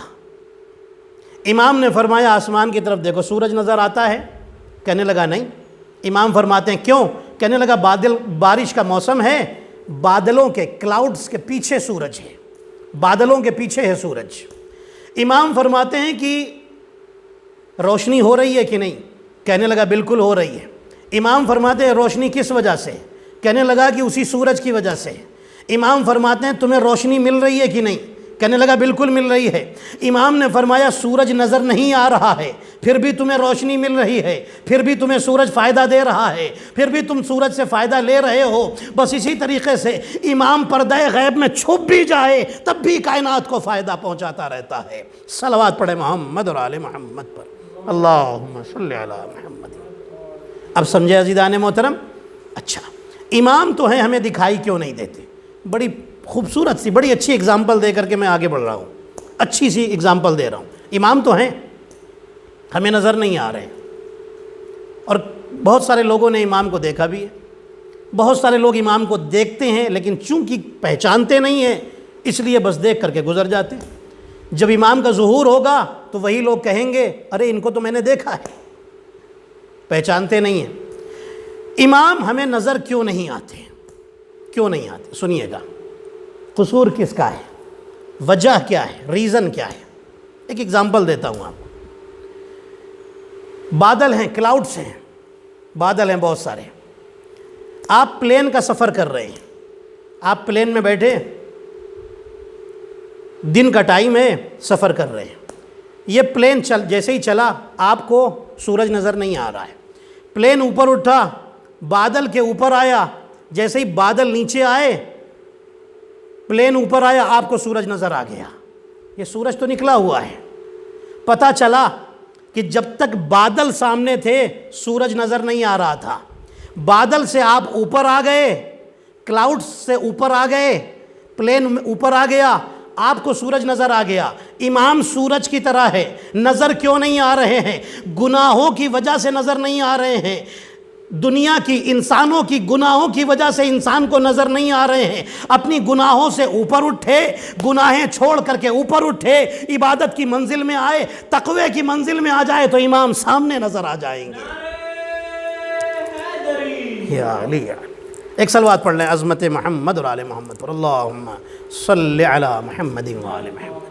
امام نے فرمایا آسمان کی طرف دیکھو، سورج نظر آتا ہے؟ کہنے لگا نہیں۔ امام فرماتے ہیں کیوں؟ کہنے لگا بارش کا موسم ہے، بادلوں کے، کلاؤڈز کے پیچھے سورج ہے، بادلوں کے پیچھے ہے سورج۔ امام فرماتے ہیں کہ روشنی ہو رہی ہے کہ نہیں؟ کہنے لگا بالکل ہو رہی ہے۔ امام فرماتے ہیں روشنی کس وجہ سے؟ کہنے لگا کہ اسی سورج کی وجہ سے۔ امام فرماتے ہیں تمہیں روشنی مل رہی ہے کہ نہیں؟ کہنے لگا بالکل مل رہی ہے۔ امام نے فرمایا سورج نظر نہیں آ رہا ہے پھر بھی تمہیں روشنی مل رہی ہے، پھر بھی تمہیں سورج فائدہ دے رہا ہے، پھر بھی تم سورج سے فائدہ لے رہے ہو۔ بس اسی طریقے سے امام پردہ غیب میں چھپ بھی جائے تب بھی کائنات کو فائدہ پہنچاتا رہتا ہے۔ صلوات پڑھے محمد اور آل محمد پر، اللہم صلی علی محمد۔ اب سمجھے عزیزان محترم؟ اچھا، امام تو ہیں، ہمیں دکھائی کیوں نہیں دیتے؟ بڑی خوبصورت سی، بڑی اچھی اگزامپل دے کر کے میں آگے بڑھ رہا ہوں، اچھی سی اگزامپل دے رہا ہوں۔ امام تو ہیں، ہمیں نظر نہیں آ رہے، اور بہت سارے لوگوں نے امام کو دیکھا بھی ہے۔ بہت سارے لوگ امام کو دیکھتے ہیں لیکن چونکہ پہچانتے نہیں ہیں اس لیے بس دیکھ کر کے گزر جاتے ہیں۔ جب امام کا ظہور ہوگا تو وہی لوگ کہیں گے ارے ان کو تو میں نے دیکھا ہے، پہچانتے نہیں ہیں۔ امام ہمیں نظر کیوں نہیں آتے؟ کیوں نہیں آتے؟ سنیے گا، قصور کس کا ہے، وجہ کیا ہے، ریزن کیا ہے؟ ایک ایگزامپل دیتا ہوں آپ کو۔ بادل ہیں، کلاؤڈز ہیں، بادل ہیں بہت سارے۔ آپ پلین کا سفر کر رہے ہیں، آپ پلین میں بیٹھے، دن کا ٹائم ہے، سفر کر رہے ہیں۔ یہ پلین جیسے ہی چلا آپ کو سورج نظر نہیں آ رہا ہے۔ پلین اوپر اٹھا، بادل کے اوپر آیا، جیسے ہی بادل نیچے آئے، پلین اوپر آیا، آپ کو سورج نظر آ گیا۔ یہ سورج تو نکلا ہوا ہے۔ پتہ چلا کہ جب تک بادل سامنے تھے سورج نظر نہیں آ رہا تھا، بادل سے آپ اوپر آ گئے، کلاؤڈ سے اوپر آ گئے، پلین اوپر آ گیا، آپ کو سورج نظر آ گیا۔ امام سورج کی طرح ہے، نظر کیوں نہیں آ رہے ہیں؟ گناہوں کی وجہ سے نظر نہیں آ رہے ہیں۔ دنیا کی، انسانوں کی گناہوں کی وجہ سے انسان کو نظر نہیں آ رہے ہیں۔ اپنی گناہوں سے اوپر اٹھے، گناہیں چھوڑ کر کے اوپر اٹھے، عبادت کی منزل میں آئے، تقوی کی منزل میں آ جائے تو امام سامنے نظر آ جائیں گے۔ یا علی، ایک صلوات پڑھ لیں عظمت محمد اور آل محمد پر، اللہم صلی علی محمد و آل محمد۔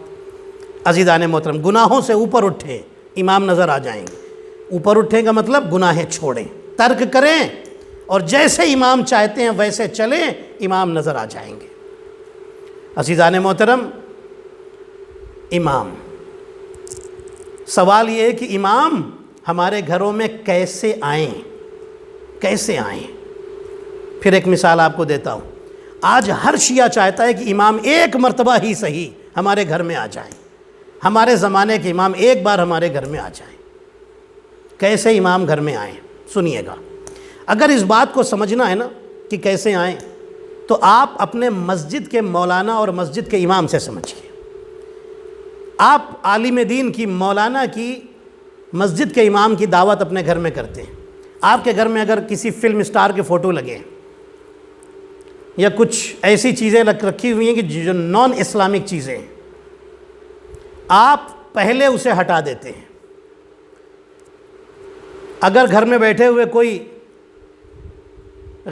عزیزان محترم، گناہوں سے اوپر اٹھیں، امام نظر آ جائیں گے۔ اوپر اٹھیں کا مطلب گناہیں چھوڑیں، ترک کریں، اور جیسے امام چاہتے ہیں ویسے چلیں، امام نظر آ جائیں گے۔ عزیزان محترم، امام، سوال یہ ہے کہ امام ہمارے گھروں میں کیسے آئیں؟ کیسے آئیں؟ پھر ایک مثال آپ کو دیتا ہوں۔ آج ہر شیعہ چاہتا ہے کہ امام ایک مرتبہ ہی صحیح ہمارے گھر میں آ جائیں، ہمارے زمانے کے امام ایک بار ہمارے گھر میں آ جائیں۔ کیسے امام گھر میں آئیں؟ سنیے گا، اگر اس بات کو سمجھنا ہے نا کہ کیسے آئیں، تو آپ اپنے مسجد کے مولانا اور مسجد کے امام سے سمجھیے. آپ عالم دین کی، مولانا کی، مسجد کے امام کی دعوت اپنے گھر میں کرتے ہیں. آپ کے گھر میں اگر کسی فلم سٹار کے فوٹو لگے یا کچھ ایسی چیزیں رکھی ہوئی ہیں کہ جو نان اسلامک چیزیں ہیں، آپ پہلے اسے ہٹا دیتے ہیں. اگر گھر میں بیٹھے ہوئے کوئی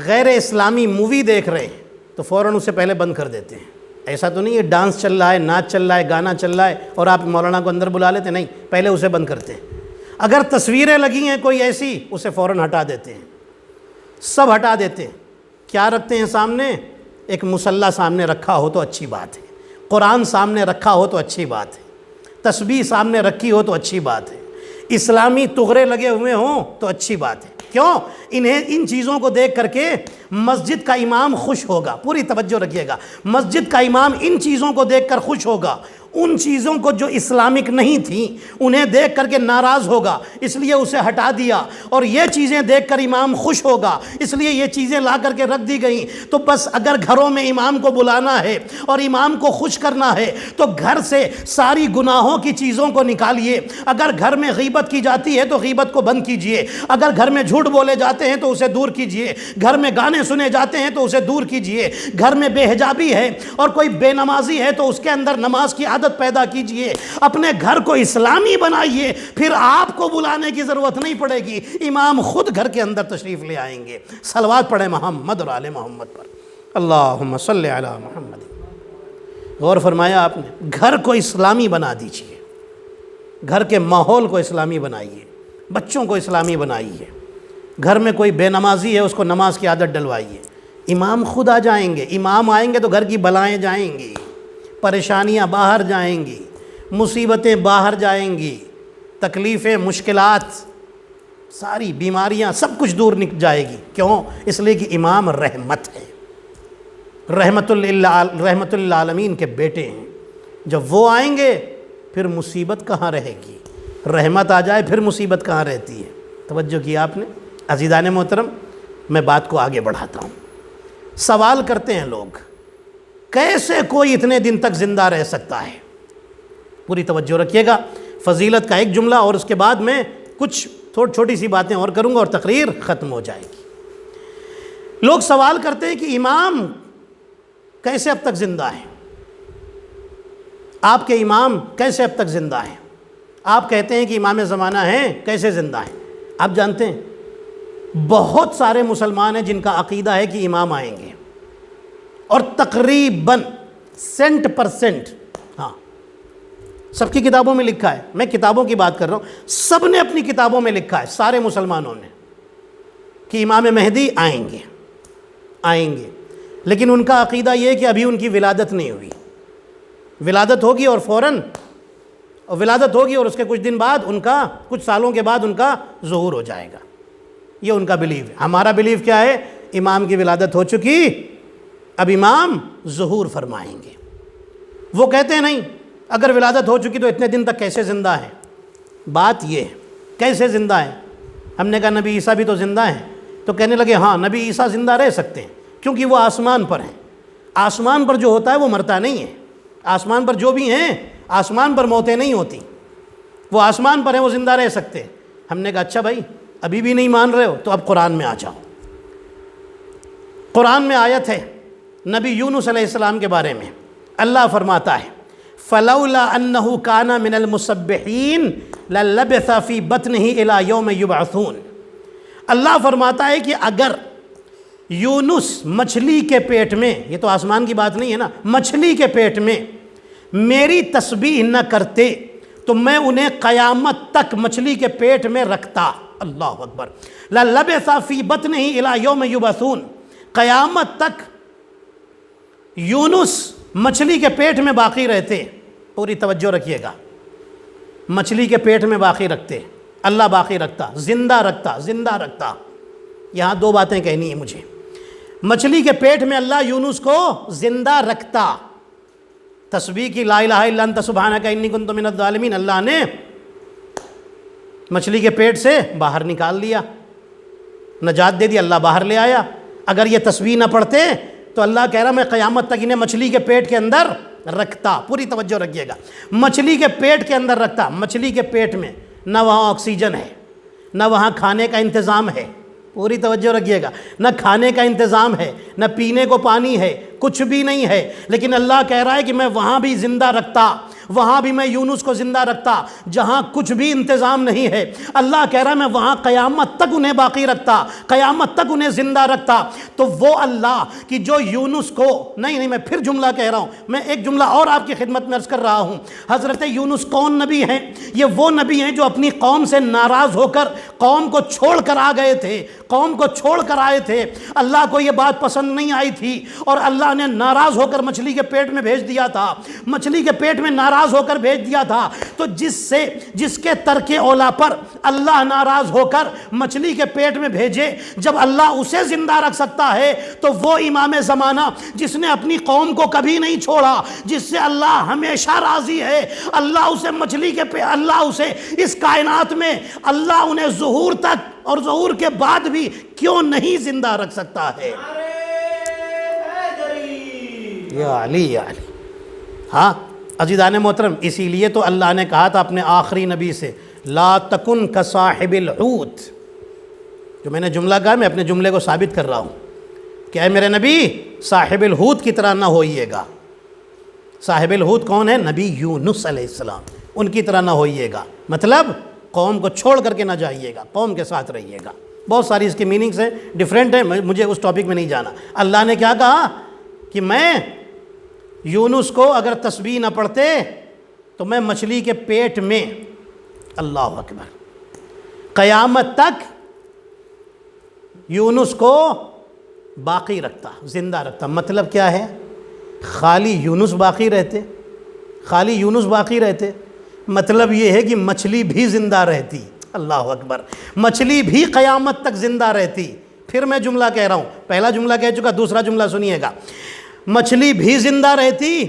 غیر اسلامی مووی دیکھ رہے ہیں تو فوراً اسے پہلے بند کر دیتے ہیں. ایسا تو نہیں ہے ڈانس چل رہا ہے، ناچ چل رہا ہے، گانا چل رہا ہے اور آپ مولانا کو اندر بلا لیتے، نہیں، پہلے اسے بند کرتے ہیں. اگر تصویریں لگی ہیں کوئی ایسی، اسے فوراً ہٹا دیتے ہیں. سب ہٹا دیتے ہیں. کیا رکھتے ہیں سامنے؟ ایک مصلی سامنے رکھا ہو تو اچھی بات ہے، قرآن سامنے رکھا ہو تو اچھی بات ہے، تسبیح سامنے رکھی ہو تو اچھی بات ہے، اسلامی تغرے لگے ہوئے ہوں تو اچھی بات ہے. کیوں؟ ان چیزوں کو دیکھ کر کے مسجد کا امام خوش ہوگا. پوری توجہ رکھیے گا. مسجد کا امام ان چیزوں کو دیکھ کر خوش ہوگا. ان چیزوں کو جو اسلامک نہیں تھیں انہیں دیکھ کر کے ناراض ہوگا، اس لیے اسے ہٹا دیا. اور یہ چیزیں دیکھ کر امام خوش ہوگا، اس لیے یہ چیزیں لا کر کے رکھ دی گئیں. تو بس اگر گھروں میں امام کو بلانا ہے اور امام کو خوش کرنا ہے تو گھر سے ساری گناہوں کی چیزوں کو نکالیے. اگر گھر میں غیبت کی جاتی ہے تو غیبت کو بند کیجئے. اگر گھر میں جھوٹ بولے جاتے ہیں تو اسے دور کیجئے. گھر میں گانے سنے جاتے ہیں تو اسے دور کیجئے. گھر میں بے حجابی ہے اور کوئی بے نمازی ہے تو اس کے اندر نماز کی عادت پیدا کیجئے. اپنے گھر کو اسلامی بنائیے، پھر آپ کو بلانے کی ضرورت نہیں پڑے گی. امام خود گھر کے اندر تشریف لے آئیں گے. صلوات پڑھیں محمد اور آل محمد پر. اللہم صلی علی محمد. غور فرمایا آپ نے؟ گھر کو اسلامی بنا دیجئے. گھر کے ماحول کو اسلامی بنائیے، بچوں کو اسلامی بنائیے. گھر میں کوئی بے نمازی ہے اس کو نماز کی عادت ڈلوائیے. امام خود آ جائیں گے. امام آئیں گے تو گھر کی بلائیں جائیں گی، پریشانیاں باہر جائیں گی، مصیبتیں باہر جائیں گی، تکلیفیں، مشکلات، ساری بیماریاں سب کچھ دور نکل جائے گی. کیوں؟ اس لیے کہ امام رحمت ہے، رحمت للعالمین کے بیٹے ہیں. جب وہ آئیں گے پھر مصیبت کہاں رہے گی؟ رحمت آ جائے پھر مصیبت کہاں رہتی ہے؟ توجہ کی آپ نے؟ عزیزان محترم، میں بات کو آگے بڑھاتا ہوں. سوال کرتے ہیں لوگ، کیسے کوئی اتنے دن تک زندہ رہ سکتا ہے؟ پوری توجہ رکھیے گا. فضیلت کا ایک جملہ اور اس کے بعد میں کچھ چھوٹی سی باتیں اور کروں گا اور تقریر ختم ہو جائے گی. لوگ سوال کرتے ہیں کہ امام کیسے اب تک زندہ ہے؟ آپ کے امام کیسے اب تک زندہ ہیں؟ آپ کہتے ہیں کہ امام زمانہ ہیں، کیسے زندہ ہیں؟ آپ جانتے ہیں بہت سارے مسلمان ہیں جن کا عقیدہ ہے کہ امام آئیں گے، اور تقریباً 100%، ہاں، سب کی کتابوں میں لکھا ہے. میں کتابوں کی بات کر رہا ہوں. سب نے اپنی کتابوں میں لکھا ہے، سارے مسلمانوں نے، کہ امام مہدی آئیں گے. لیکن ان کا عقیدہ یہ ہے کہ ابھی ان کی ولادت نہیں ہوئی. ولادت ہوگی اور فوراً ولادت ہوگی اور اس کے کچھ دن بعد کچھ سالوں کے بعد ان کا ظہور ہو جائے گا. یہ ان کا بلیو ہے. ہمارا بلیو کیا ہے؟ امام کی ولادت ہو چکی، اب امام ظہور فرمائیں گے. وہ کہتے ہیں نہیں، اگر ولادت ہو چکی تو اتنے دن تک کیسے زندہ ہیں؟ بات یہ ہے، کیسے زندہ ہیں؟ ہم نے کہا نبی عیسیٰ بھی تو زندہ ہیں. تو کہنے لگے ہاں، نبی عیسیٰ زندہ رہ سکتے ہیں کیونکہ وہ آسمان پر ہیں. آسمان پر جو ہوتا ہے وہ مرتا نہیں ہے. آسمان پر جو بھی ہیں، آسمان پر موتیں نہیں ہوتی. وہ آسمان پر ہیں، وہ زندہ رہ سکتے ہیں. ہم نے کہا اچھا بھائی، ابھی بھی نہیں مان رہے ہو تو اب قرآن میں آ جاؤ. قرآن میں آیت ہے نبی یونس علیہ السلام کے بارے میں. اللہ فرماتا ہے فَلَوْلَا أَنَّهُ كَانَ مِنَ الْمُسَبِّحِينَ لَلَّبِثَ فِي بَطْنِهِ إِلَى يَوْمِ يُبْعَثُونَ. اللہ فرماتا ہے کہ اگر یونس مچھلی کے پیٹ میں، یہ تو آسمان کی بات نہیں ہے نا، مچھلی کے پیٹ میں میری تسبیح نہ کرتے تو میں انہیں قیامت تک مچھلی کے پیٹ میں رکھتا. اللہ اکبر. لَلَّبِثَ فِي بَطْنِهِ إِلَى يَوْمِ يُبْعَثُونَ. قیامت تک یونس مچھلی کے پیٹ میں باقی رہتے. پوری توجہ رکھیے گا. مچھلی کے پیٹ میں باقی رکھتے، اللہ باقی رکھتا، زندہ رکھتا. یہاں دو باتیں کہنی ہیں مجھے. مچھلی کے پیٹ میں اللہ یونس کو زندہ رکھتا. تسبیح کی لا الہ الا انت سبحانک انی کنت من الظالمین اللہ نے مچھلی کے پیٹ سے باہر نکال دیا، نجات دے دی، اللہ باہر لے آیا. اگر یہ تسبیح نہ پڑھتے تو اللہ کہہ رہا میں قیامت تک انہیں مچھلی کے پیٹ کے اندر رکھتا. پوری توجہ رکھیے گا, مچھلی کے پیٹ کے اندر رکھتا. مچھلی کے پیٹ میں نہ وہاں آکسیجن ہے, نہ وہاں کھانے کا انتظام ہے, پوری توجہ رکھیے گا, نہ کھانے کا انتظام ہے, نہ پینے کو پانی ہے, کچھ بھی نہیں ہے. لیکن اللہ کہہ رہا ہے کہ میں وہاں بھی زندہ رکھتا, وہاں بھی میں یونس کو زندہ رکھتا جہاں کچھ بھی انتظام نہیں ہے. اللہ کہہ رہا ہے میں وہاں قیامت تک انہیں باقی رکھتا, قیامت تک انہیں زندہ رکھتا. تو وہ اللہ کہ جو یونس کو نہیں میں پھر جملہ کہہ رہا ہوں, میں ایک جملہ اور آپ کی خدمت میں عرض کر رہا ہوں. حضرت یونس کون نبی ہیں؟ یہ وہ نبی ہیں جو اپنی قوم سے ناراض ہو کر قوم کو چھوڑ کر آ گئے تھے, قوم کو چھوڑ کر آئے تھے. اللہ کو یہ بات پسند نہیں آئی تھی اور اللہ نے ناراض ہو کر مچھلی کے پیٹ میں بھیج دیا تھا, مچھلی کے پیٹ میں ناراض ہو کر بھیج دیا تھا. تو جس کے ترک اولا پر اللہ ناراض ہو کر مچھلی کے پیٹ میں بھیجے, جب اللہ اسے زندہ رکھ سکتا ہے تو وہ امام زمانہ جس نے اپنی قوم کو کبھی نہیں چھوڑا, جس سے اللہ ہمیشہ راضی ہے, اللہ اسے مچھلی کے اللہ اسے اس کائنات میں اللہ انہیں ظہور تک اور ظہور کے بعد بھی کیوں نہیں زندہ رکھ سکتا ہے؟ یا علی یا علی. ہاں عزیزان محترم, اسی لیے تو اللہ نے کہا تھا اپنے آخری نبی سے لا تکن کصاحب الحوت. جو میں نے جملہ کہا میں اپنے جملے کو ثابت کر رہا ہوں کہ اے میرے نبی صاحب الحوت کی طرح نہ ہوئیے گا. صاحب الحوت کون ہے؟ نبی یونس علیہ السلام, ان کی طرح نہ ہوئیے گا. مطلب قوم کو چھوڑ کر کے نہ جائیے گا, قوم کے ساتھ رہیے گا. بہت ساری اس کی میننگز ہیں, ڈیفرنٹ ہیں, مجھے اس ٹاپک میں نہیں جانا. اللہ نے کیا کہا کہ میں یونس کو اگر تسبیح نہ پڑھتے تو میں مچھلی کے پیٹ میں, اللہ اکبر, قیامت تک یونس کو باقی رکھتا, زندہ رکھتا. مطلب کیا ہے؟ خالی یونس باقی رہتے, خالی یونس باقی رہتے, مطلب یہ ہے کہ مچھلی بھی زندہ رہتی. اللہ اکبر, مچھلی بھی قیامت تک زندہ رہتی. پھر میں جملہ کہہ رہا ہوں, پہلا جملہ کہہ چکا, دوسرا جملہ سنیے گا. مچھلی بھی زندہ رہتی,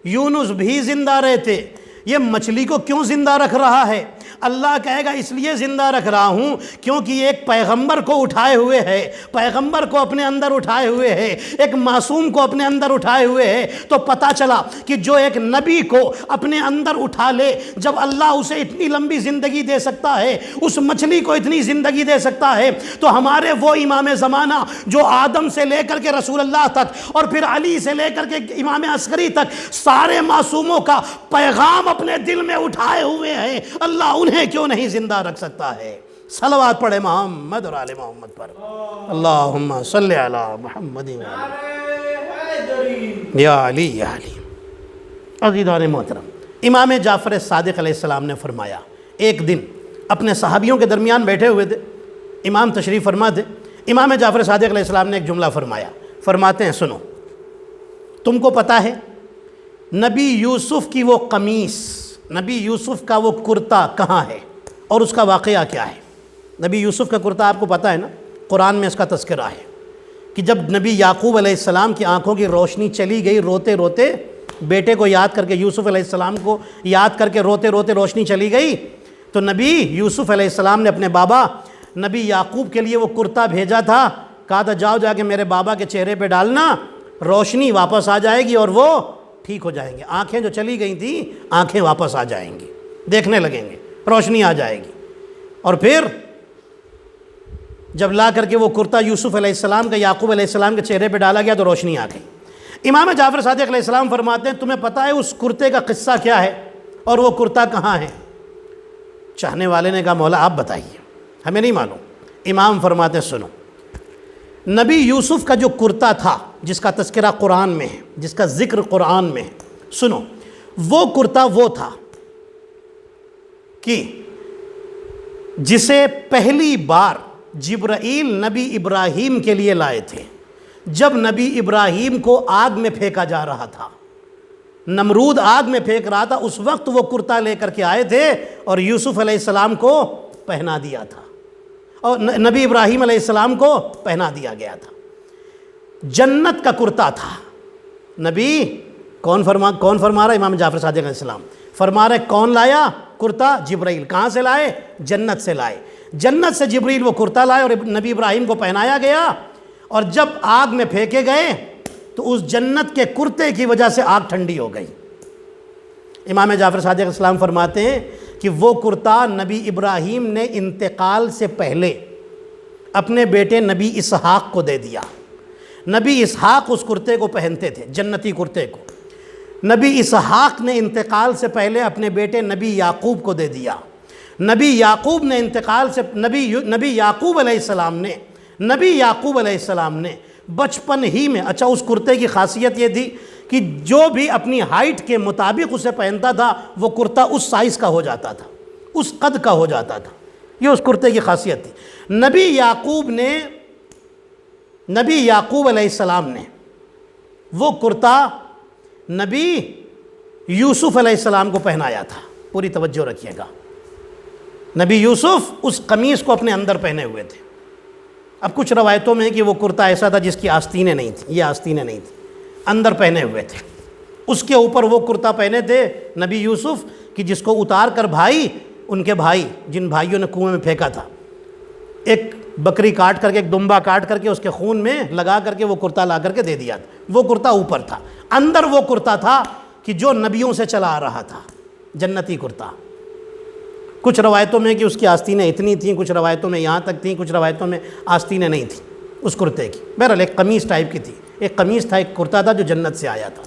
یونس بھی زندہ رہتے. یہ مچھلی کو کیوں زندہ رکھ رہا ہے؟ اللہ کہے گا اس لیے زندہ رکھ رہا ہوں کیونکہ ایک پیغمبر کو اٹھائے ہوئے ہے, پیغمبر کو اپنے اندر اٹھائے ہوئے ہے, ایک معصوم کو اپنے اندر اٹھائے ہوئے ہے. تو پتہ چلا کہ جو ایک نبی کو اپنے اندر اٹھا لے, جب اللہ اسے اتنی لمبی زندگی دے سکتا ہے, اس مچھلی کو اتنی زندگی دے سکتا ہے, تو ہمارے وہ امام زمانہ جو آدم سے لے کر کے رسول اللہ تک اور پھر علی سے لے کر کے امام عسکری تک سارے معصوموں کا پیغام اپنے دل میں اٹھائے ہوئے ہیں, اللہ انہیں کیوں نہیں زندہ رکھ سکتا ہے؟ صلوات پڑھے محمد اور آل محمد پر. اللہم صلی علی محمد یا علی یا علی. عزیزان محترم, امام جعفر صادق علیہ السلام نے فرمایا, ایک دن اپنے صحابیوں کے درمیان بیٹھے ہوئے تھے, امام تشریف فرما تھے. امام جعفر صادق علیہ السلام نے ایک جملہ فرمایا, فرماتے ہیں سنو, تم کو پتہ ہے نبی یوسف کی وہ قمیص, نبی یوسف کا وہ کرتا کہاں ہے اور اس کا واقعہ کیا ہے؟ نبی یوسف کا کرتا آپ کو پتہ ہے نا, قرآن میں اس کا تذکرہ ہے کہ جب نبی یعقوب علیہ السلام کی آنکھوں کی روشنی چلی گئی, روتے روتے بیٹے کو یاد کر کے, یوسف علیہ السلام کو یاد کر کے روتے روتے روشنی چلی گئی, تو نبی یوسف علیہ السلام نے اپنے بابا نبی یعقوب کے لیے وہ کرتا بھیجا تھا, کہا تھا جاؤ جا کے میرے بابا کے چہرے پہ ڈالنا, روشنی واپس آ جائے گی اور وہ ٹھیک ہو جائیں گے. آنکھیں جو چلی گئی تھیں آنکھیں واپس آ جائیں گی, دیکھنے لگیں گے, روشنی آ جائے گی. اور پھر جب لا کر کے وہ کرتا یوسف علیہ السلام کا یعقوب علیہ السلام کے چہرے پہ ڈالا گیا تو روشنی آ گئی. امام جعفر صادق علیہ السلام فرماتے ہیں تمہیں پتہ ہے اس کرتے کا قصہ کیا ہے اور وہ کرتا کہاں ہے؟ چاہنے والے نے کہا مولا آپ بتائیے, ہمیں نہیں معلوم. امام فرماتے ہیں سنو, نبی یوسف کا جو کرتا تھا جس کا تذکرہ قرآن میں ہے, جس کا ذکر قرآن میں ہے, سنو, وہ کرتا وہ تھا کہ جسے پہلی بار جبرائیل نبی ابراہیم کے لیے لائے تھے. جب نبی ابراہیم کو آگ میں پھینکا جا رہا تھا, نمرود آگ میں پھینک رہا تھا, اس وقت وہ کرتا لے کر کے آئے تھے اور یوسف علیہ السلام کو پہنا دیا تھا, اور نبی ابراہیم علیہ السلام کو پہنا دیا گیا تھا. جنت کا کرتا تھا. نبی کون فرما رہا؟ امام جعفر صادق علیہ السلام فرما رہے کون لایا کرتا؟ جبرائیل. کہاں سے لائے؟ جنت سے لائے. جنت سے جبرائیل وہ کرتا لائے اور نبی ابراہیم کو پہنایا گیا, اور جب آگ میں پھینکے گئے تو اس جنت کے کرتے کی وجہ سے آگ ٹھنڈی ہو گئی۔ امام جعفر صادق علیہ السلام فرماتے ہیں کہ وہ کرتا نبی ابراہیم نے انتقال سے پہلے اپنے بیٹے نبی اسحاق کو دے دیا۔ نبی اسحاق اس کرتے کو پہنتے تھے، جنتی کرتے کو۔ نبی اسحاق نے انتقال سے پہلے اپنے بیٹے نبی یعقوب کو دے دیا۔ نبی یعقوب نے انتقال سے نبی یعقوب علیہ السلام نے بچپن ہی میں، اچھا اس کرتے کی خاصیت یہ تھی کہ جو بھی اپنی ہائٹ کے مطابق اسے پہنتا تھا وہ کرتا اس سائز کا ہو جاتا تھا، اس قد کا ہو جاتا تھا، یہ اس کرتے کی خاصیت تھی۔ نبی یعقوب علیہ السلام نے وہ کرتا نبی یوسف علیہ السلام کو پہنایا تھا، پوری توجہ رکھیے گا۔ نبی یوسف اس قمیص کو اپنے اندر پہنے ہوئے تھے۔ اب کچھ روایتوں میں ہے کہ وہ کرتا ایسا تھا جس کی آستینیں نہیں تھیں، یہ آستینیں نہیں تھیں، اندر پہنے ہوئے تھے۔ اس کے اوپر وہ کرتا پہنے تھے نبی یوسف کہ جس کو اتار کر ان کے بھائی جن بھائیوں نے کنویں میں پھینکا تھا، ایک بکری کاٹ کر کے، ایک دمبا کاٹ کر کے اس کے خون میں لگا کر کے وہ کرتا لا کر کے دے دیا تھا۔ وہ کرتا اوپر تھا، اندر وہ کرتا تھا کہ جو نبیوں سے چلا آ رہا تھا، جنتی کرتا۔ کچھ روایتوں میں کہ اس کی آستینیں اتنی تھیں، کچھ روایتوں میں یہاں تک تھیں، کچھ روایتوں میں آستینیں نہیں تھیں اس کرتے کی۔ بہرحال ایک قمیص ٹائپ کی تھی، ایک قمیص تھا، ایک کرتا تھا جو جنت سے آیا تھا۔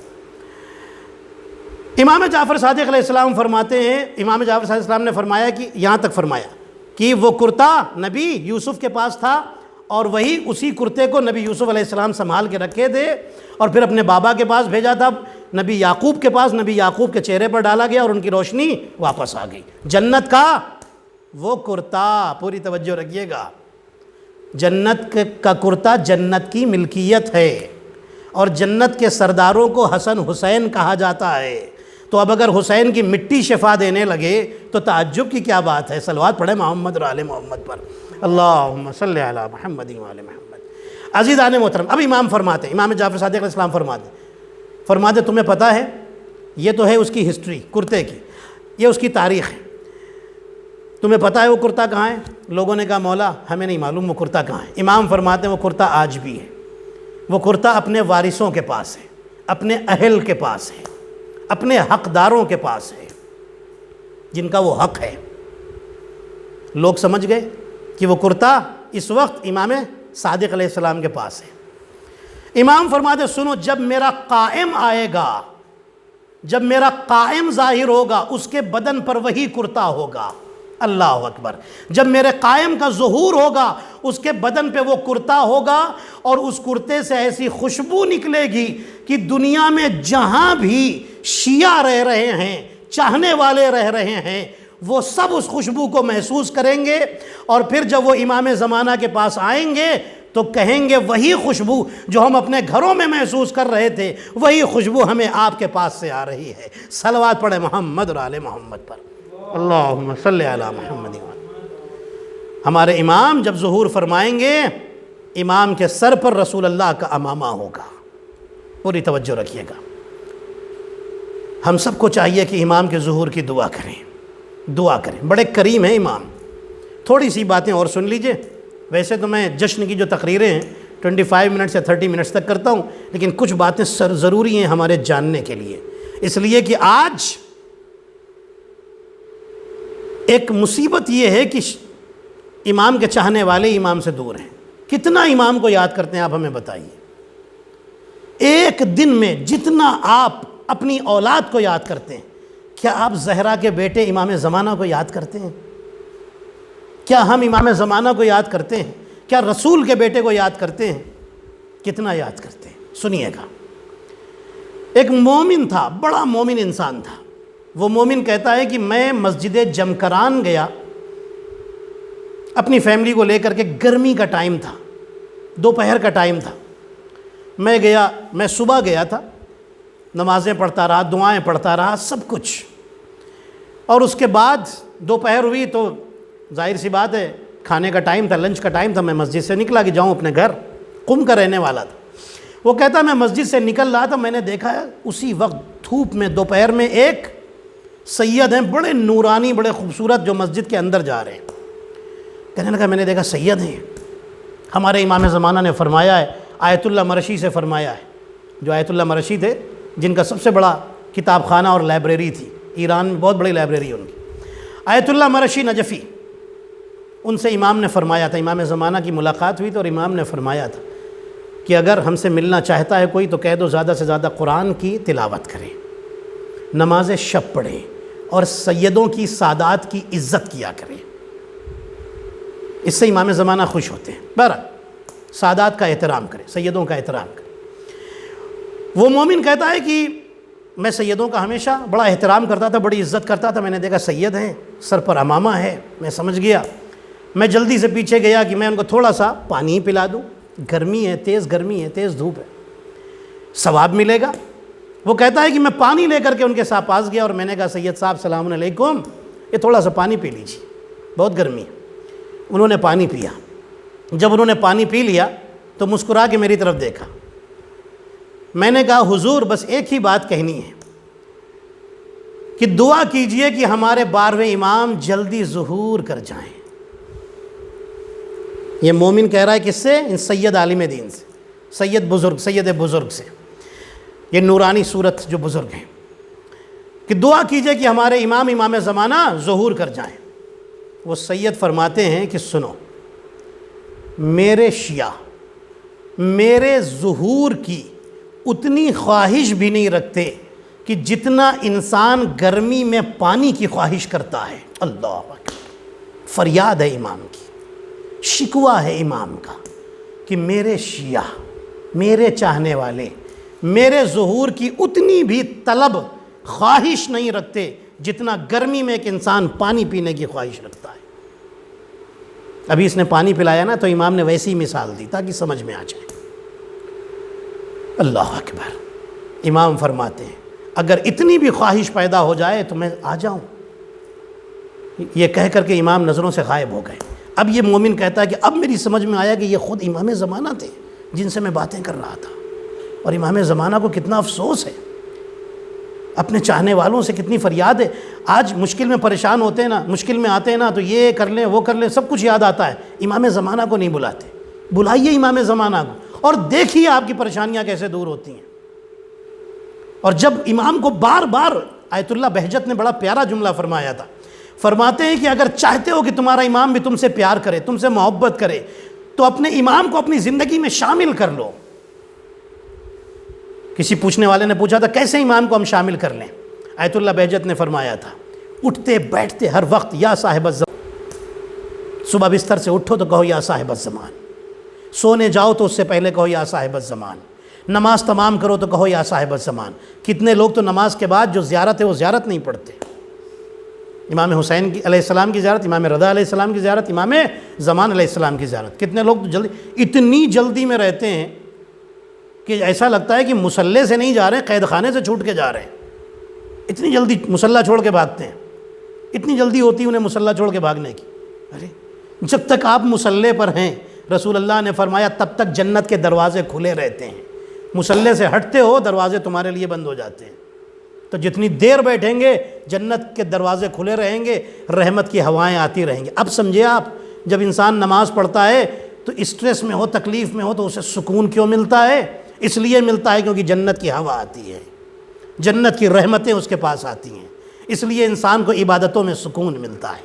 امام جعفر صادق علیہ السلام فرماتے ہیں، امام جعفر صادق علیہ السلام نے فرمایا کہ یہاں تک فرمایا کہ وہ کرتا نبی یوسف کے پاس تھا اور وہی اسی کرتے کو نبی یوسف علیہ السلام سنبھال کے رکھے تھے اور پھر اپنے بابا کے پاس بھیجا تھا، نبی یعقوب کے پاس، نبی یعقوب کے چہرے پر ڈالا گیا اور ان کی روشنی واپس آ گئی۔ جنت کا وہ کرتا، پوری توجہ رکھیے گا، جنت کا کرتا جنت کی ملکیت ہے اور جنت کے سرداروں کو حسن حسین کہا جاتا ہے۔ تو اب اگر حسین کی مٹی شفا دینے لگے تو تعجب کی کیا بات ہے؟ صلوات پڑھیں محمد اور آل محمد پر، اللہم صلی علی محمد و آل محمد۔ عزیزان محترم، اب امام فرماتے ہیں، امام جعفر صادق علیہ السلام فرماتے تمہیں پتہ ہے، یہ تو ہے اس کی ہسٹری کرتے کی، یہ اس کی تاریخ ہے، تمہیں پتہ ہے وہ کرتا کہاں ہے؟ لوگوں نے کہا مولا ہمیں نہیں معلوم وہ کرتا کہاں ہے۔ امام فرماتے ہیں وہ کرتا آج بھی ہے، وہ کرتا اپنے وارثوں کے پاس ہے، اپنے اہل کے پاس ہے، اپنے حقداروں کے پاس ہے، جن کا وہ حق ہے۔ لوگ سمجھ گئے کہ وہ کرتا اس وقت امام صادق علیہ السلام کے پاس ہے۔ امام فرماتے سنو، جب میرا قائم آئے گا، جب میرا قائم ظاہر ہوگا، اس کے بدن پر وہی کرتا ہوگا۔ اللہ اکبر۔ جب میرے قائم کا ظہور ہوگا، اس کے بدن پہ وہ کرتا ہوگا اور اس کرتے سے ایسی خوشبو نکلے گی کہ دنیا میں جہاں بھی شیعہ رہ رہے ہیں، چاہنے والے رہ رہے ہیں، وہ سب اس خوشبو کو محسوس کریں گے اور پھر جب وہ امام زمانہ کے پاس آئیں گے تو کہیں گے وہی خوشبو جو ہم اپنے گھروں میں محسوس کر رہے تھے، وہی خوشبو ہمیں آپ کے پاس سے آ رہی ہے۔ صلوات پڑھیں محمد اور آل محمد پر، اللہم صلی علی محمد۔ ہمارے امام جب ظہور فرمائیں گے، امام کے سر پر رسول اللہ کا امامہ ہوگا۔ پوری توجہ رکھیے گا، ہم سب کو چاہیے کہ امام کے ظہور کی دعا کریں، دعا کریں۔ بڑے کریم ہیں امام۔ تھوڑی سی باتیں اور سن لیجئے، ویسے تو میں جشن کی جو تقریریں ہیں 25 منٹ سے 30 منٹس تک کرتا ہوں، لیکن کچھ باتیں ضروری ہیں ہمارے جاننے کے لیے، اس لیے کہ آج ایک مصیبت یہ ہے کہ امام کے چاہنے والے امام سے دور ہیں۔ کتنا امام کو یاد کرتے ہیں آپ ہمیں بتائیے؟ ایک دن میں جتنا آپ اپنی اولاد کو یاد کرتے ہیں، کیا آپ زہرا کے بیٹے امام زمانہ کو یاد کرتے ہیں؟ کیا ہم امام زمانہ کو یاد کرتے ہیں؟ کیا رسول کے بیٹے کو یاد کرتے ہیں؟ کتنا یاد کرتے ہیں؟ سنیے گا، ایک مومن تھا، بڑا مومن انسان تھا۔ وہ مومن کہتا ہے کہ میں مسجد جمکران گیا اپنی فیملی کو لے کر کے، گرمی کا ٹائم تھا، دوپہر کا ٹائم تھا، میں صبح گیا تھا، نمازیں پڑھتا رہا، دعائیں پڑھتا رہا، سب کچھ، اور اس کے بعد دوپہر ہوئی تو ظاہر سی بات ہے کھانے کا ٹائم تھا، لنچ کا ٹائم تھا، میں مسجد سے نکلا کہ جاؤں اپنے گھر، قم کا رہنے والا تھا۔ وہ کہتا میں مسجد سے نکل رہا تھا، میں نے دیکھا اسی وقت دھوپ میں دوپہر میں ایک سید ہیں، بڑے نورانی، بڑے خوبصورت، جو مسجد کے اندر جا رہے ہیں۔ کہنے لگا میں نے دیکھا سید ہیں، ہمارے امام زمانہ نے فرمایا ہے، آیت اللہ مرشی سے فرمایا ہے، جو آیت اللہ مرشی تھے، جن کا سب سے بڑا کتاب خانہ اور لائبریری تھی، ایران میں بہت بڑی لائبریری ہے ان کی، آیت اللہ مرشی نجفی، ان سے امام نے فرمایا تھا، امام زمانہ کی ملاقات ہوئی تھی اور امام نے فرمایا تھا کہ اگر ہم سے ملنا چاہتا ہے کوئی تو کہہ دو زیادہ سے زیادہ قرآن کی تلاوت کریں، نماز شب پڑھیں اور سیدوں کی سادات کی عزت کیا کریں، اس سے امام زمانہ خوش ہوتے ہیں۔ بہرحال سادات کا احترام کریں، سیدوں کا احترام کریں۔ وہ مومن کہتا ہے کہ میں سیدوں کا ہمیشہ بڑا احترام کرتا تھا، بڑی عزت کرتا تھا، میں نے دیکھا سید ہیں، سر پر عمامہ ہے، میں سمجھ گیا، میں جلدی سے پیچھے گیا کہ میں ان کو تھوڑا سا پانی پلا دوں، گرمی ہے، تیز گرمی ہے، تیز دھوپ ہے، ثواب ملے گا۔ وہ کہتا ہے کہ میں پانی لے کر کے ان کے ساتھ پاس گیا اور میں نے کہا سید صاحب سلام علیکم، یہ تھوڑا سا پانی پی لیجیے، بہت گرمی ہے۔ انہوں نے پانی پیا، جب انہوں نے پانی پی لیا تو مسکرا کے میری طرف دیکھا۔ میں نے کہا حضور بس ایک ہی بات کہنی ہے کہ دعا کیجئے کہ ہمارے 12ویں امام جلدی ظہور کر جائیں۔ یہ مومن کہہ رہا ہے کس سے؟ ان سید عالم دین سے، سید بزرگ سے، یہ نورانی صورت جو بزرگ ہیں، کہ دعا کیجئے کہ ہمارے امام زمانہ ظہور کر جائیں۔ وہ سید فرماتے ہیں کہ سنو، میرے شیعہ میرے ظہور کی اتنی خواہش بھی نہیں رکھتے کہ جتنا انسان گرمی میں پانی کی خواہش کرتا ہے۔ اللہ اکبر، فریاد ہے امام کی، شکوہ ہے امام کا کہ میرے شیعہ میرے چاہنے والے میرے ظہور کی اتنی بھی طلب خواہش نہیں رکھتے جتنا گرمی میں ایک انسان پانی پینے کی خواہش رکھتا ہے۔ ابھی اس نے پانی پلایا نا تو امام نے ویسی مثال دی تاکہ سمجھ میں آ جائے۔ اللہ اکبر، امام فرماتے ہیں اگر اتنی بھی خواہش پیدا ہو جائے تو میں آ جاؤں۔ یہ کہہ کر کے امام نظروں سے غائب ہو گئے۔ اب یہ مومن کہتا ہے کہ اب میری سمجھ میں آیا کہ یہ خود امام زمانہ تھے جن سے میں باتیں کر رہا تھا، اور امام زمانہ کو کتنا افسوس ہے، اپنے چاہنے والوں سے کتنی فریاد ہے۔ آج مشکل میں پریشان ہوتے ہیں نا، مشکل میں آتے ہیں نا تو یہ کر لیں وہ کر لیں، سب کچھ یاد آتا ہے، امام زمانہ کو نہیں بلاتے۔ بلائیے امام زمانہ کو اور دیکھیے آپ کی پریشانیاں کیسے دور ہوتی ہیں۔ اور جب امام کو بار بار آیت اللہ بہجت نے بڑا پیارا جملہ فرمایا تھا، فرماتے ہیں کہ اگر چاہتے ہو کہ تمہارا امام بھی تم سے پیار کرے، تم سے محبت کرے، تو اپنے امام کو اپنی زندگی میں شامل کر لو۔ کسی پوچھنے والے نے پوچھا تھا کیسے امام کو ہم شامل کر لیں؟ آیت اللہ بہجت نے فرمایا تھا اٹھتے بیٹھتے ہر وقت یا صاحب الزمان، صبح بستر سے اٹھو تو کہو یا صاحب الزمان، سونے جاؤ تو اس سے پہلے کہو یا صاحب الزمان، نماز تمام کرو تو کہو یا صاحب الزمان۔ کتنے لوگ تو نماز کے بعد جو زیارت ہے وہ زیارت نہیں پڑھتے۔ امام حسین علیہ السلام کی زیارت، امام رضا علیہ السلام کی زیارت، امام زمان علیہ السلام کی زیارت، کتنے لوگ تو اتنی جلدی میں رہتے ہیں کہ ایسا لگتا ہے کہ مصلے سے نہیں جا رہے ہیں، قید خانے سے چھوٹ کے جا رہے ہیں، اتنی جلدی مصلہ چھوڑ کے بھاگتے ہیں، اتنی جلدی ہوتی ہے انہیں مصلہ چھوڑ کے بھاگنے کی۔ ارے جب تک آپ مصلے پر ہیں، رسول اللہ نے فرمایا تب تک جنت کے دروازے کھلے رہتے ہیں، مصلے سے ہٹتے ہو دروازے تمہارے لیے بند ہو جاتے ہیں۔ تو جتنی دیر بیٹھیں گے جنت کے دروازے کھلے رہیں گے، رحمت کی ہوائیں آتی رہیں گی۔ اب سمجھے آپ، جب انسان نماز پڑھتا ہے تو اسٹریس میں ہو، تکلیف میں ہو، تو اسے سکون کیوں ملتا ہے؟ اس لیے ملتا ہے کیونکہ جنت کی ہوا آتی ہے، جنت کی رحمتیں اس کے پاس آتی ہیں، اس لیے انسان کو عبادتوں میں سکون ملتا ہے۔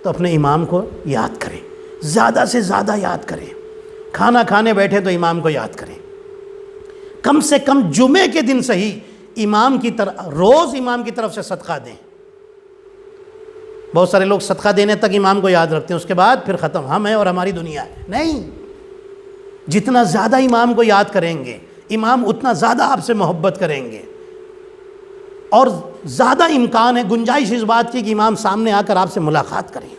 تو اپنے امام کو یاد کریں، زیادہ سے زیادہ یاد کریں، کھانا کھانے بیٹھے تو امام کو یاد کریں، کم سے کم جمعے کے دن صحیح امام کی طرف، روز امام کی طرف سے صدقہ دیں۔ بہت سارے لوگ صدقہ دینے تک امام کو یاد رکھتے ہیں، اس کے بعد پھر ختم، ہم ہیں اور ہماری دنیا ہے۔ نہیں، جتنا زیادہ امام کو یاد کریں گے امام اتنا زیادہ آپ سے محبت کریں گے، اور زیادہ امکان ہے، گنجائش اس بات کی کہ امام سامنے آ کر آپ سے ملاقات کریں،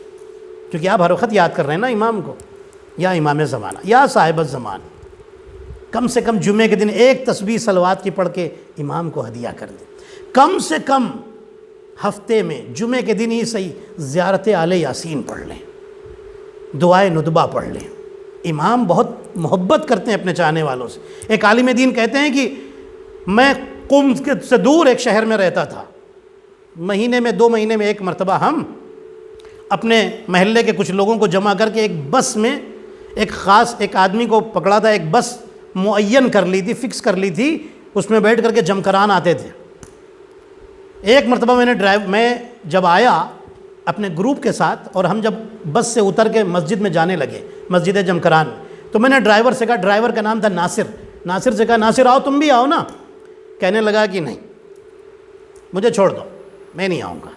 کیونکہ آپ ہر وقت یاد کر رہے ہیں نا امام کو، یا امام زمانہ یا صاحب الزمان۔ کم سے کم جمعے کے دن ایک تسبیح صلوات کی پڑھ کے امام کو ہدیہ کر دیں، کم سے کم ہفتے میں جمعے کے دن ہی صحیح زیارت آل یاسین پڑھ لیں، دعائے ندبہ پڑھ لیں۔ امام بہت محبت کرتے ہیں اپنے چاہنے والوں سے۔ ایک عالم دین کہتے ہیں کہ میں قم سے دور ایک شہر میں رہتا تھا، مہینے میں 2 مہینے میں ایک مرتبہ ہم اپنے محلے کے کچھ لوگوں کو جمع کر کے ایک بس میں ایک خاص ایک آدمی کو پکڑا تھا، ایک بس معین کر لی تھی، فکس کر لی تھی، اس میں بیٹھ کر کے جمکران آتے تھے۔ ایک مرتبہ میں جب آیا اپنے گروپ کے ساتھ، اور ہم جب بس سے اتر کے مسجد میں جانے لگے، مسجد جمکران، تو میں نے ڈرائیور سے کہا، ڈرائیور کا نام تھا ناصر سے کہا، ناصر آؤ، تم بھی آؤ نا۔ کہنے لگا کہ نہیں، مجھے چھوڑ دو، میں نہیں آؤں گا۔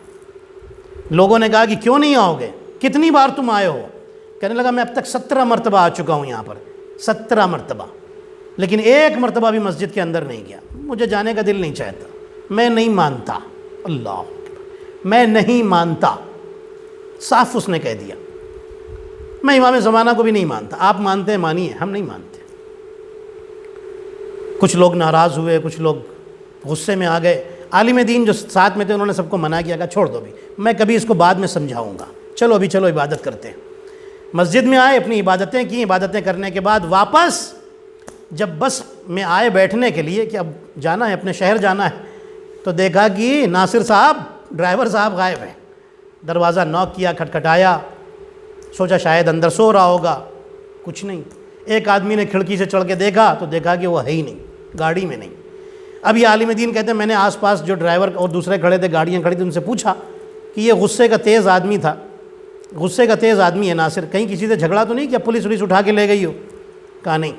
لوگوں نے کہا کہ کیوں نہیں آؤ گے، کتنی بار تم آئے ہو؟ کہنے لگا میں اب تک 17 مرتبہ آ چکا ہوں یہاں پر، 17 مرتبہ، لیکن ایک مرتبہ بھی مسجد کے اندر نہیں گیا، مجھے جانے کا دل نہیں چاہتا، میں نہیں مانتا۔ اللہ اکبر، میں نہیں مانتا، صاف اس نے کہہ دیا۔ میں امام زمانہ کو بھی نہیں مانتا، آپ مانتے ہیں مانیے، ہم نہیں مانتے۔ کچھ لوگ ناراض ہوئے، کچھ لوگ غصے میں آ گئے۔ عالم دین جو ساتھ میں تھے انہوں نے سب کو منع کیا، کہا چھوڑ دو بھی، میں کبھی اس کو بعد میں سمجھاؤں گا، چلو ابھی چلو عبادت کرتے ہیں۔ مسجد میں آئے، اپنی عبادتیں کی، عبادتیں کرنے کے بعد واپس جب بس میں آئے بیٹھنے کے لیے کہ اب جانا ہے، اپنے شہر جانا ہے، تو دیکھا کہ ناصر صاحب، ڈرائیور صاحب غائب ہیں۔ دروازہ نوک کیا، کھٹکھٹایا، سوچا شاید اندر سو رہا ہوگا، کچھ نہیں۔ ایک آدمی نے کھڑکی سے چڑھ کے دیکھا تو دیکھا کہ وہ ہے ہی نہیں، گاڑی میں نہیں۔ اب یہ عالم دین کہتے ہیں میں نے آس پاس جو ڈرائیور اور دوسرے کھڑے تھے، گاڑیاں کھڑی تھیں، ان سے پوچھا کہ یہ غصے کا تیز آدمی تھا، غصے کا تیز آدمی ہے ناصر، کہیں کسی سے جھگڑا تو نہیں کیا، پولیس ولیس اٹھا کے لے گئی ہو؟ کہا نہیں،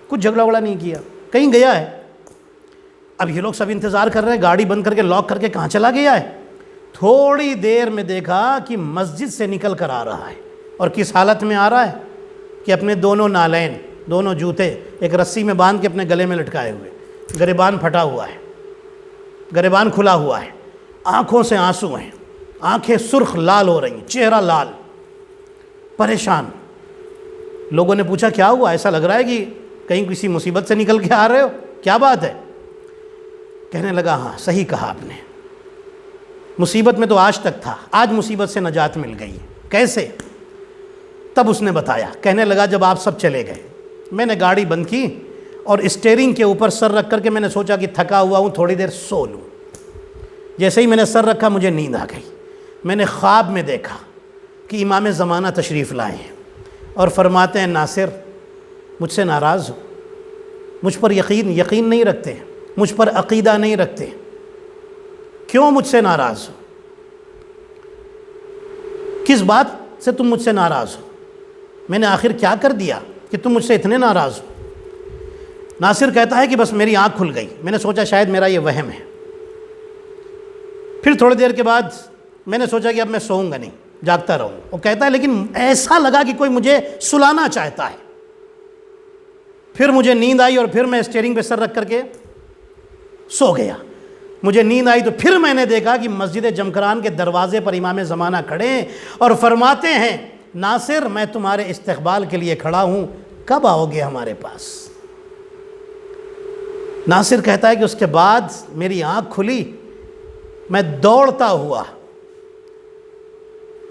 کچھ جھگڑا وگڑا نہیں کیا، کہیں گیا ہے۔ اب یہ لوگ سب انتظار کر رہے ہیں، گاڑی بند کر کے لاک کر کے کہاں چلا گیا ہے؟ تھوڑی دیر میں دیکھا کہ مسجد سے نکل کر آ رہا ہے، اور کس حالت میں آ رہا ہے کہ اپنے دونوں نالین، دونوں جوتے ایک رسی میں باندھ کے اپنے گلے میں لٹکائے ہوئے، گریبان پھٹا ہوا ہے، گریبان کھلا ہوا ہے، آنکھوں سے آنسو ہیں، آنکھیں سرخ لال ہو رہی ہیں، چہرہ لال، پریشان۔ لوگوں نے پوچھا کیا ہوا، ایسا لگ رہا ہے کہ کہیں کسی مصیبت سے نکل کے آ رہے ہو، کیا بات ہے؟ کہنے لگا ہاں صحیح کہا آپ نے، مصیبت میں تو آج تک تھا، آج مصیبت سے نجات مل گئی۔ کیسے؟ تب اس نے بتایا، کہنے لگا جب آپ سب چلے گئے، میں نے گاڑی بند کی اور اسٹیئرنگ کے اوپر سر رکھ کر کے میں نے سوچا کہ تھکا ہوا ہوں، تھوڑی دیر سو لوں۔ جیسے ہی میں نے سر رکھا مجھے نیند آ گئی۔ میں نے خواب میں دیکھا کہ امام زمانہ تشریف لائے ہیں اور فرماتے ہیں ناصر مجھ سے ناراض ہو، مجھ پر یقین نہیں رکھتے، مجھ پر عقیدہ نہیں رکھتے، کیوں مجھ سے ناراض ہو؟ کس بات سے تم مجھ سے ناراض ہو؟ میں نے آخر کیا کر دیا کہ تم مجھ سے اتنے ناراض ہو؟ ناصر کہتا ہے کہ بس میری آنکھ کھل گئی، میں نے سوچا شاید میرا یہ وہم ہے۔ پھر تھوڑی دیر کے بعد میں نے سوچا کہ اب میں سوؤں گا نہیں، جاگتا رہوں۔ وہ کہتا ہے لیکن ایسا لگا کہ کوئی مجھے سلانا چاہتا ہے۔ پھر مجھے نیند آئی اور پھر میں اسٹیئرنگ پہ سر رکھ کر کے سو گیا۔ مجھے نیند آئی تو پھر میں نے دیکھا کہ مسجد جمکران کے دروازے پر امام زمانہ کھڑے ہیں اور فرماتے ہیں ناصر میں تمہارے استقبال کے لیے کھڑا ہوں، کب آؤ گے ہمارے پاس؟ ناصر کہتا ہے کہ اس کے بعد میری آنکھ کھلی، میں دوڑتا ہوا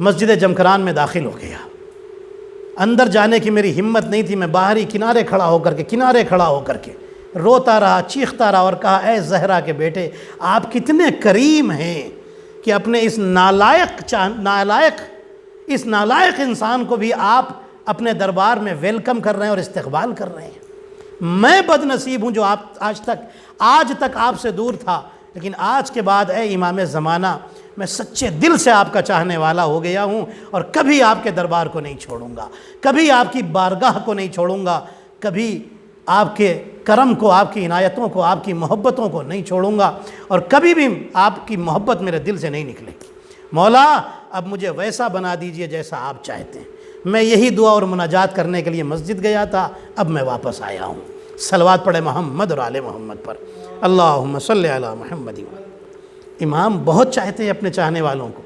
مسجد جمکران میں داخل ہو گیا۔ اندر جانے کی میری ہمت نہیں تھی، میں باہر ہی کنارے کھڑا ہو کر کے روتا رہا، چیختا رہا اور کہا اے زہرا کے بیٹے آپ کتنے کریم ہیں کہ اپنے اس نالائق انسان کو بھی آپ اپنے دربار میں ویلکم کر رہے ہیں اور استقبال کر رہے ہیں۔ میں بد نصیب ہوں جو آج تک آپ سے دور تھا، لیکن آج کے بعد اے امام زمانہ میں سچے دل سے آپ کا چاہنے والا ہو گیا ہوں اور کبھی آپ کے دربار کو نہیں چھوڑوں گا، کبھی آپ کی بارگاہ کو نہیں چھوڑوں گا، کبھی آپ کے کرم کو، آپ کی عنایتوں کو، آپ کی محبتوں کو نہیں چھوڑوں گا، اور کبھی بھی آپ کی محبت میرے دل سے نہیں نکلے گی۔ مولا اب مجھے ویسا بنا دیجئے جیسا آپ چاہتے ہیں۔ میں یہی دعا اور مناجات کرنے کے لیے مسجد گیا تھا، اب میں واپس آیا ہوں۔ صلوات پڑھے محمد اور آل محمد پر، اللہم صلی علی محمد۔ امام بہت چاہتے ہیں اپنے چاہنے والوں کو،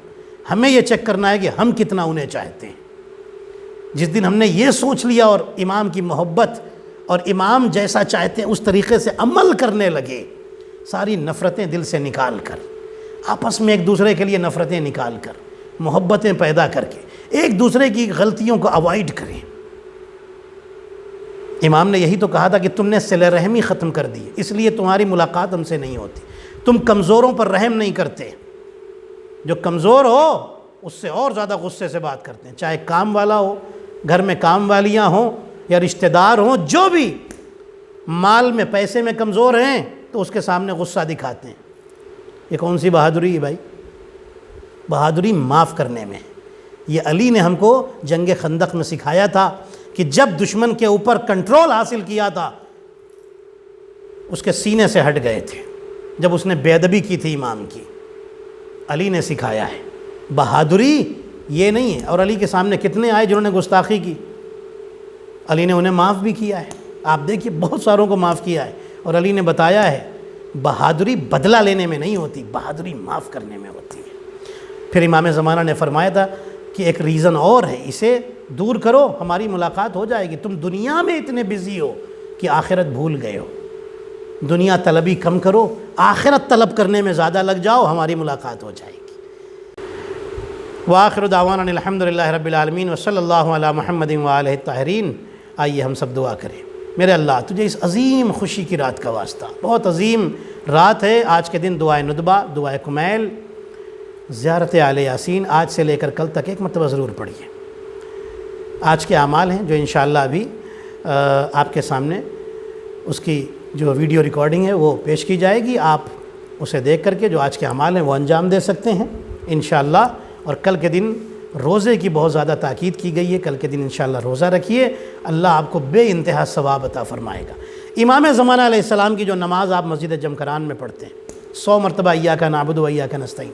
ہمیں یہ چیک کرنا ہے کہ ہم کتنا انہیں چاہتے ہیں۔ جس دن ہم نے یہ سوچ لیا اور امام کی محبت اور امام جیسا چاہتے ہیں اس طریقے سے عمل کرنے لگے، ساری نفرتیں دل سے نکال کر، آپس میں ایک دوسرے کے لیے نفرتیں نکال کر، محبتیں پیدا کر کے ایک دوسرے کی غلطیوں کو اوائڈ کریں۔ امام نے یہی تو کہا تھا کہ تم نے صلہ رحمی ختم کر دی، اس لیے تمہاری ملاقات ہم سے نہیں ہوتی، تم کمزوروں پر رحم نہیں کرتے، جو کمزور ہو اس سے اور زیادہ غصے سے بات کرتے ہیں، چاہے کام والا ہو، گھر میں کام والیاں ہوں یا رشتہ دار ہوں، جو بھی مال میں پیسے میں کمزور ہیں تو اس کے سامنے غصہ دکھاتے ہیں. یہ کون سی بہادری ہے بھائی؟ بہادری معاف کرنے میں. یہ علی نے ہم کو جنگ خندق میں سکھایا تھا کہ جب دشمن کے اوپر کنٹرول حاصل کیا تھا اس کے سینے سے ہٹ گئے تھے. جب اس نے بے ادبی کی تھی امام کی، علی نے سکھایا ہے. بہادری یہ نہیں ہے. اور علی کے سامنے کتنے آئے جنہوں نے گستاخی کی، علی نے انہیں معاف بھی کیا ہے. آپ دیکھیے بہت ساروں کو معاف کیا ہے. اور علی نے بتایا ہے بہادری بدلہ لینے میں نہیں ہوتی، بہادری معاف کرنے میں ہوتی ہے. پھر امام زمانہ نے فرمایا تھا کہ ایک ریزن اور ہے، اسے دور کرو ہماری ملاقات ہو جائے گی. تم دنیا میں اتنے بزی ہو کہ آخرت بھول گئے ہو. دنیا طلبی کم کرو، آخرت طلب کرنے میں زیادہ لگ جاؤ، ہماری ملاقات ہو جائے گی. وآخر دعوانا الحمدللہ رب العالمین وصلی اللہ علی محمد وآلہ الطاہرین. آئیے ہم سب دعا کریں. میرے اللہ تجھے اس عظیم خوشی کی رات کا واسطہ، بہت عظیم رات ہے آج کے دن. دعائے ندبہ، دعائے کمیل، زیارت آل یاسین آج سے لے کر کل تک ایک مرتبہ ضرور پڑھیے. آج کے اعمال ہیں جو انشاءاللہ ابھی آپ کے سامنے اس کی جو ویڈیو ریکارڈنگ ہے وہ پیش کی جائے گی. آپ اسے دیکھ کر کے جو آج کے اعمال ہیں وہ انجام دے سکتے ہیں انشاءاللہ. اور کل کے دن روزے کی بہت زیادہ تاکید کی گئی ہے. کل کے دن انشاءاللہ روزہ رکھیے، اللہ آپ کو بے انتہا ثواب عطا فرمائے گا. امام زمانہ علیہ السلام کی جو نماز آپ مسجد جمکران میں پڑھتے ہیں 100 مرتبہ ایاک نعبد و ایاک نستعین،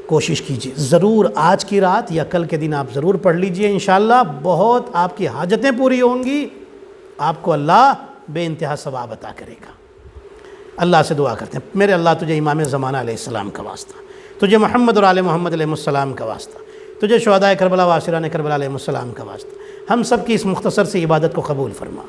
کوشش کیجیے ضرور آج کی رات یا کل کے دن آپ ضرور پڑھ لیجئے. انشاءاللہ بہت آپ کی حاجتیں پوری ہوں گی، آپ کو اللہ بے انتہا ثواب عطا کرے گا. اللہ سے دعا کرتے ہیں میرے اللہ تجھے امام زمانہ علیہ السلام کا واسطہ، تجھے محمد اور آل محمد علیہ السلام کا واسطہ، تجھے شہداء کربلا و اسیران کربلا علیہ السلام کا واسطہ، ہم سب کی اس مختصر سی عبادت کو قبول فرما.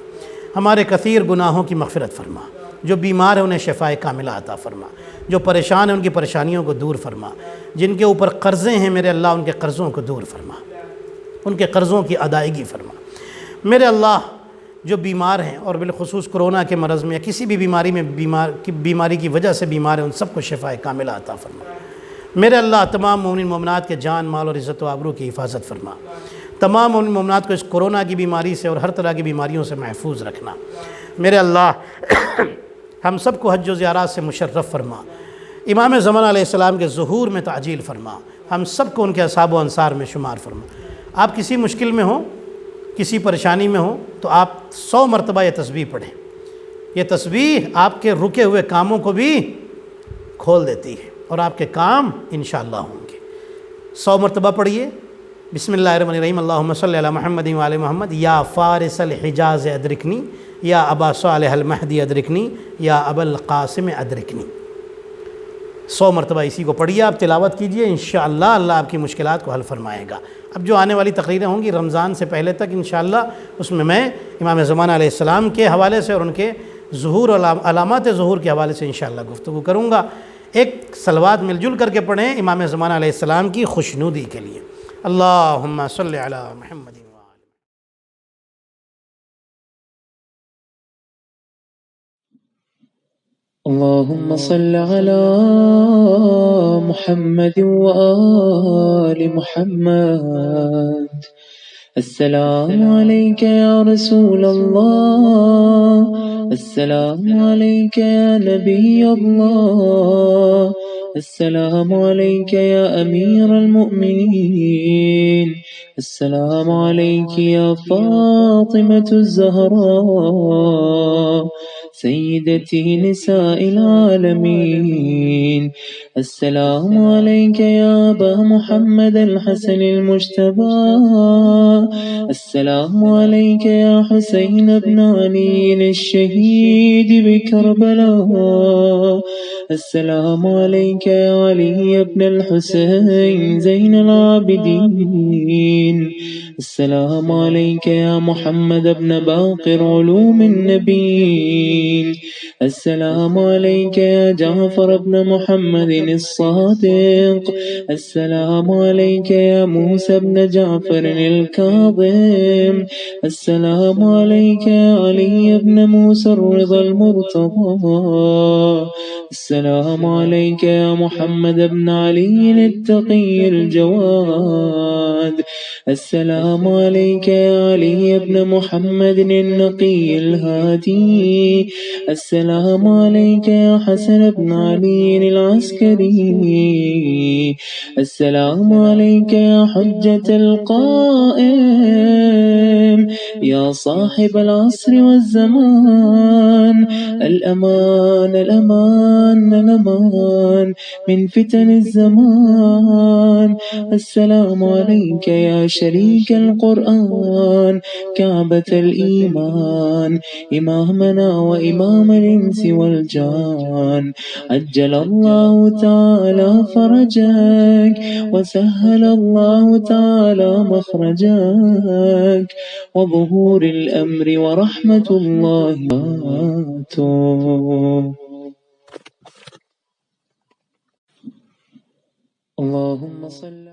ہمارے کثیر گناہوں کی مغفرت فرما. جو بیمار ہیں انہیں شفاء کاملہ عطا فرما. جو پریشان ہیں ان کی پریشانیوں کو دور فرما. جن کے اوپر قرضے ہیں میرے اللہ ان کے قرضوں کو دور فرما، ان کے قرضوں کی ادائیگی فرما. میرے اللہ جو بیمار ہیں اور بالخصوص کرونا کے مرض میں یا کسی بھی بیماری کی وجہ سے بیمار ہیں ان سب کو شفاء کاملہ عطا فرما. میرے اللہ تمام مومن مومنات کے جان مال اور عزت و آبرو کی حفاظت فرما. تمام مومن مومنات کو اس کرونا کی بیماری سے اور ہر طرح کی بیماریوں سے محفوظ رکھنا. میرے اللہ ہم سب کو حج و زیارات سے مشرف فرما. امام زمانہ علیہ السلام کے ظہور میں تعجیل فرما. ہم سب کو ان کے اصحاب و انصار میں شمار فرما. آپ کسی مشکل میں ہوں، کسی پریشانی میں ہوں تو آپ 100 مرتبہ یہ تسبیح پڑھیں. یہ تسبیح آپ کے رکے ہوئے کاموں کو بھی کھول دیتی ہے اور آپ کے کام انشاءاللہ ہوں گے. 100 مرتبہ پڑھیے. بسم اللہ الرحمن الرحیم. اللہم صلی علی محمد وعلی محمد. یا فارس الحجاز ادرکنی، یا ابا صالح المہدی ادرکنی، یا ابا القاسم ادرکنی. 100 مرتبہ اسی کو پڑھیے، آپ تلاوت کیجئے، انشاءاللہ اللہ آپ کی مشکلات کو حل فرمائے گا. اب جو آنے والی تقریریں ہوں گی رمضان سے پہلے تک انشاءاللہ اس میں امام زمانہ علیہ السلام کے حوالے سے اور ان کے ظہور اور علامات ظہور کے حوالے سے انشاءاللہ گفتگو کروں گا. ایک صلوات مل جل کر کے پڑھیں امام زمانہ علیہ السلام کی خوشنودی کے لیے. اللہم صلی علی محمد. اللهم صل على محمد وآل محمد. السلام عليك يا رسول الله، السلام عليك يا نبي الله، السلام عليك يا أمير المؤمنين، السلام عليك يا فاطمة الزهراء سيدتي نساء العالمين. السلام عليك يا أبا محمد الحسن المجتبى، السلام عليك يا حسين بن علي الشهيد بكربلاء، السلام عليك يا علي بن الحسين زين العابدين، السلام عليك يا محمد بن باقر علوم النبيين، السلام عليك يا جعفر بن محمد الصادق. السلام عليك يا موسى بن جعفر الكاظم. السلام عليك يا علي بن موسى الرضا المرتضى. السلام عليك يا محمد بن علي التقي الجواد. السلام عليك يا علي بن محمد النقي الهادي. السلام عليك يا حسن بن علي العسكري. السلام عليك يا حجة القائم يا صاحب العصر والزمان. الأمان الأمان الأمان من فتن الزمان. السلام عليك يا شريك القرآن كعبة الإيمان إمامنا وإمام الإنس والجان. عجل الله تعالى فرجك وسهل الله تعالى مخرجك وظهور الأمر ورحمة الله اللهم صل